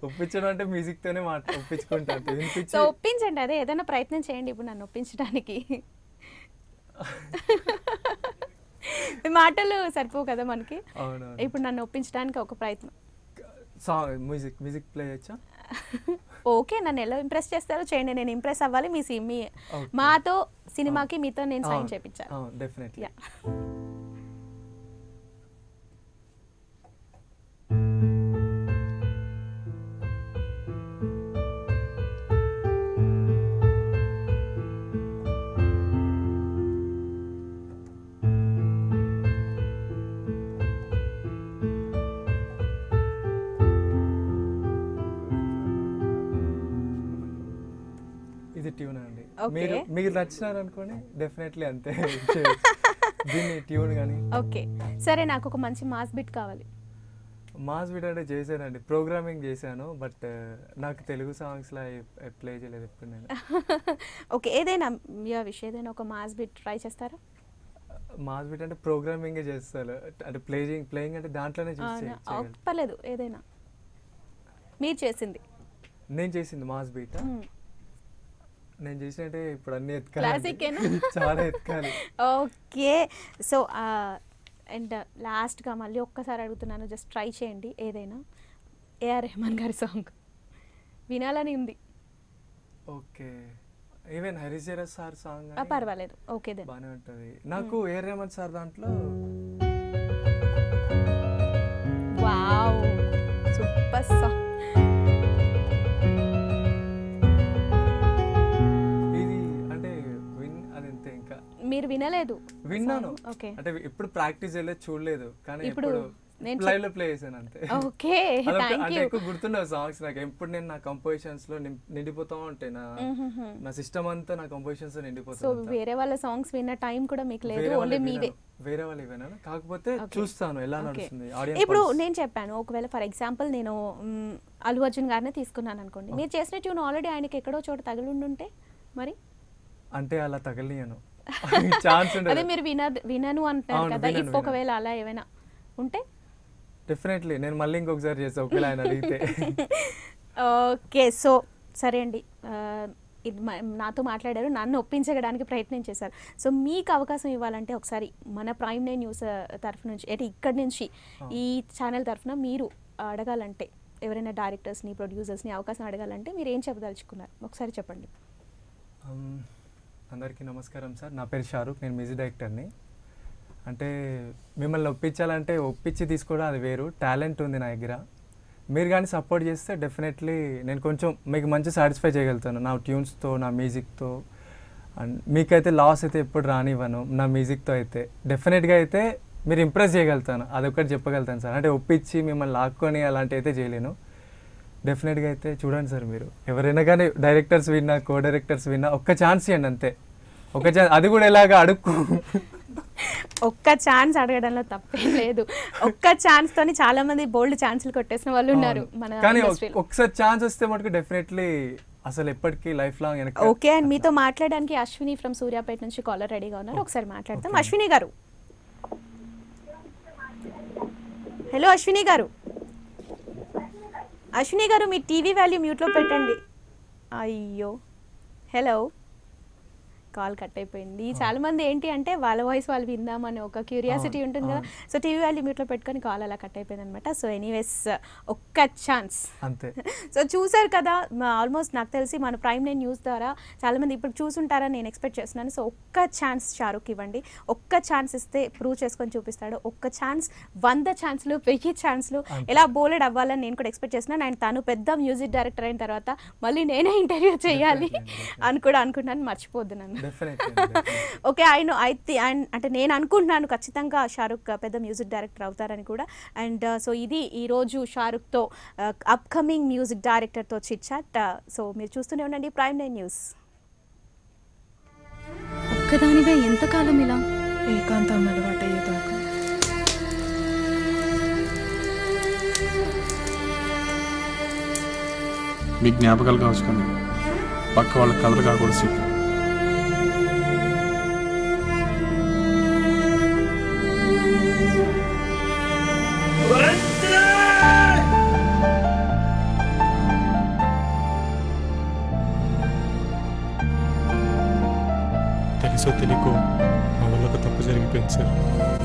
ఒప్పించడం అంటే మ్యూజిక్ తోనే ఒప్పించుకుంటాను. సో ఒప్పించండి, అదే ఏదైనా ప్రయత్నం చేయండి ఇప్పుడు నన్ను ఒప్పించడానికి. మాటలు సరిపోవు కదా మనకి, ఇప్పుడు నన్ను ఒప్పించడానికి ఒక ప్రయత్నం. మ్యూజిక్ ప్లే చేయొచ్చా? ఓకే, నన్ను ఎలా ఇంప్రెస్ చేస్తారో చేయండి, నేను ఇంప్రెస్ అవ్వాలి. మీ మాతో సినిమాకి మీతో నేను సైన్ చేయించాను. డెఫినెట్లీ. మీరు నచ్చినారు అనుకోండి డెఫినెట్లీ అంతే దీన్ని ట్యూన్ కానీ. ఓకే సరే, నాకు ఒక మంచి మాస్ బిట్ కావాలి. మాస్ బిట్ అంటే చేశానండి, ప్రోగ్రామింగ్ చేశాను, బట్ నాకు తెలుగు సాంగ్స్లో ప్లే చేయలేదు ఎప్పుడు నేను. ఓకే, ఏదైనా ఏదైనా ఒక మాస్ బిట్ ట్రై చేస్తారా? మాస్ బిట్ అంటే ప్రోగ్రామింగ్ చేస్తారు, అంటే ప్లేయింగ్ అంటే దాంట్లోనే పర్లేదు, ఏదైనా మీరు చేసింది. నేను చేసింది మాస్ బీట్ నేను చేసినట్టే ఇప్పుడు అన్ని క్లాసిక్ చాలా ఎత్తుకాలి. ఓకే, సో అండ్ లాస్ట్గా మళ్ళీ ఒక్కసారి అడుగుతున్నాను, జస్ట్ ట్రై చేయండి ఏదైనా ఏఆర్ రెహమాన్ గారి సాంగ్ వినాలని ఉంది. ఓకే, ఈవెన్ హరిజరస్ సార్ సాంగ్ పర్వాలేదు, ఓకే బాగానే ఉంటుంది. నాకు ఏఆర్ రెహమాన్ సార్ దాంట్లో వావ్ సూపర్ సాంగ్. మీరు వినలేదు? విన్నాను, అంటే ఇప్పుడు ప్రాక్టీస్ చేయలేదు, చూడలేదు, కానీ ఇప్పుడు లైవ్ లో ప్లే చేశాను అంతే. Okay, thank you. అంటే ఎక్కువ గుర్తుండవు సాంగ్స్ నాకు, ఎప్పుడు నేను నా కంపోజిషన్స్ లో నిండిపోతా ఉంటాయి, నా సిస్టమ్ అంతా నా కంపోజిషన్స్ లో నిండిపోతుంది. సో వేరే వాళ్ళ సాంగ్స్ విన్న టైం కూడా మీకు లేదు, ఓన్లీ మీవే. వేరే వాళ్ళు విన్నాను, కాకపోతే చూస్తాను ఎలా నడుస్తుంది ఆడియన్స్. ఇప్పుడు నేను చెప్పాను, ఒకవేళ ఫర్ ఎగ్జాంపుల్ నేను అల్లు అర్జున్ గారిని తీసుకున్నాను అనుకోండి, మీరు చేసిన ట్యూన్ ఆల్రెడీ ఆయనకి ఎక్కడో చోట తగిలి ఉంటే మరి? అంటే అలా తగలియను, ఛాన్స్ ఉండదు. అదే మీరు వినను అంటారు కదా, ఇఫ్ ఒకవేళ అలా ఏమైనా ఉంటే డెఫినెట్లీ నేను మళ్ళీ ఇంకొకసారి చేస్తా ఒకవేళ ఆయన అడిగితే. ఓకే, సో సరే అండి, ఇది నాతో మాట్లాడారు, నన్ను ఒప్పించడానికి ప్రయత్నం చేశారు. సో మీకు అవకాశం ఇవ్వాలంటే ఒకసారి మన ప్రైమ్ నైన్ న్యూస్ తరఫు నుంచి, అంటే ఇక్కడి నుంచి ఈ ఛానల్ తరఫున మీరు అడగాలంటే, ఎవరైనా డైరెక్టర్స్ని ప్రొడ్యూసర్స్ని అవకాశం అడగాలంటే మీరు ఏం చెప్పదలుచుకున్నారు ఒకసారి చెప్పండి. అందరికీ నమస్కారం సార్, నా పేరు షారుఖ్, నేను మ్యూజిక్ డైరెక్టర్ని. అంటే మిమ్మల్ని ఒప్పించాలంటే ఒప్పించి తీసుకోవడం అది వేరు, టాలెంట్ ఉంది నా దగ్గర. మీరు కానీ సపోర్ట్ చేస్తే డెఫినెట్లీ నేను కొంచెం మీకు మంచి సాటిస్ఫై చేయగలుగుతాను నా ట్యూన్స్తో, నా మ్యూజిక్తో. అండ్ మీకైతే లాస్ అయితే ఎప్పుడు రానివ్వను నా మ్యూజిక్తో. అయితే డెఫినెట్గా అయితే మీరు ఇంప్రెస్ చేయగలుగుతాను, అదొకటి చెప్పగలుగుతాను సార్. అంటే ఒప్పించి మిమ్మల్ని లాక్కొని అలాంటి అయితే చేయలేను. డెఫినెట్గా అయితే చూడండి సార్, మీరు ఎవరైనా కానీ డైరెక్టర్స్ విన్నా, కో డైరెక్టర్స్ విన్నా ఒక్క ఛాన్స్ ఇవ్వండి అంతే, ఒక ఛాన్స్. అది కూడా ఎలాగా అడుక్కు, ఒక్క ఛాన్స్ అడగడంలో తప్పేం లేదు. ఒక్క ఛాన్స్ తోని చాలా మంది బోల్డ్ ఛాన్సులు కొట్టేసిన వాళ్ళు ఉన్నారు మన. కానీ ఒకసారి ఛాన్స్ వస్తే మటుకు డెఫినెట్లీ అసలు ఎప్పటికీ లైఫ్ లాంగ్. ఓకే, అండ్ మీతో మాట్లాడడానికి అశ్విని ఫ్రమ్ సూర్యాపేట నుంచి కాలర్ రెడీగా ఉన్నారు, ఒకసారి మాట్లాడతాం. అశ్విని గారు, హలో అశ్విని గారు. అశ్విని గారు, మీ టీవీ వాల్యూ మ్యూట్లో పెట్టండి. అయ్యో, హలో, కాల్ కట్ అయిపోయింది. చాలా మంది ఏంటి అంటే వాళ్ళ వాయిస్ వాళ్ళు విందామని ఒక క్యూరియాసిటీ ఉంటుంది కదా, సో టీవీ వాల్యూ మ్యూట్లో పెట్టుకొని కాల్ అలా కట్ అయిపోయింది అనమాట. సో ఎనీవేస్, ఒక్క ఛాన్స్ అంతే. సో చూసారు కదా, ఆల్మోస్ట్ నాకు తెలిసి మన ప్రైమ్ నైన్ న్యూస్ ద్వారా చాలా మంది ఇప్పుడు చూసుంటారని నేను ఎక్స్పెక్ట్ చేస్తున్నాను. సో ఒక్క ఛాన్స్ షారుఖ్ ఇవ్వండి, ఒక్క ఛాన్స్ ఇస్తే ప్రూవ్ చేసుకొని చూపిస్తాడు. ఒక్క ఛాన్స్, 100 ఛాన్స్లు, 1000 ఛాన్స్లు ఎలా బోలెడ్ అవ్వాలని నేను కూడా ఎక్స్పెక్ట్ చేస్తున్నాను. అండ్ తను పెద్ద మ్యూజిక్ డైరెక్టర్ అయిన తర్వాత మళ్ళీ నేనే ఇంటర్వ్యూ చేయాలి అని కూడా అనుకుంటున్నాను, మర్చిపోద్దు నన్ను. ఓకే, అంటే నేను అనుకుంటున్నాను ఖచ్చితంగా షారుఖ్ పెద్ద మ్యూజిక్ డైరెక్టర్ అవుతారని కూడా. అండ్ సో ఇది ఈరోజు షారుఖ్తో అప్కమింగ్ మ్యూజిక్ డైరెక్టర్తో చిట్ చాట్. సో మీరు చూస్తూనే ఉండండి ప్రైమ్ నైన్ న్యూస్. ఒక్కదానివే ఎంతకాలం ఇలా? ఏకాంతం అలవాటయ్యేదాకా. మీ జ్ఞాపకాలు కావచ్చుకోండి, పక్క వాళ్ళ కథలు కాకూడదు. సీట్ తెలుసో తెలియకో మా వల్ల ఒక తప్పు జరిగిపోయింది సార్.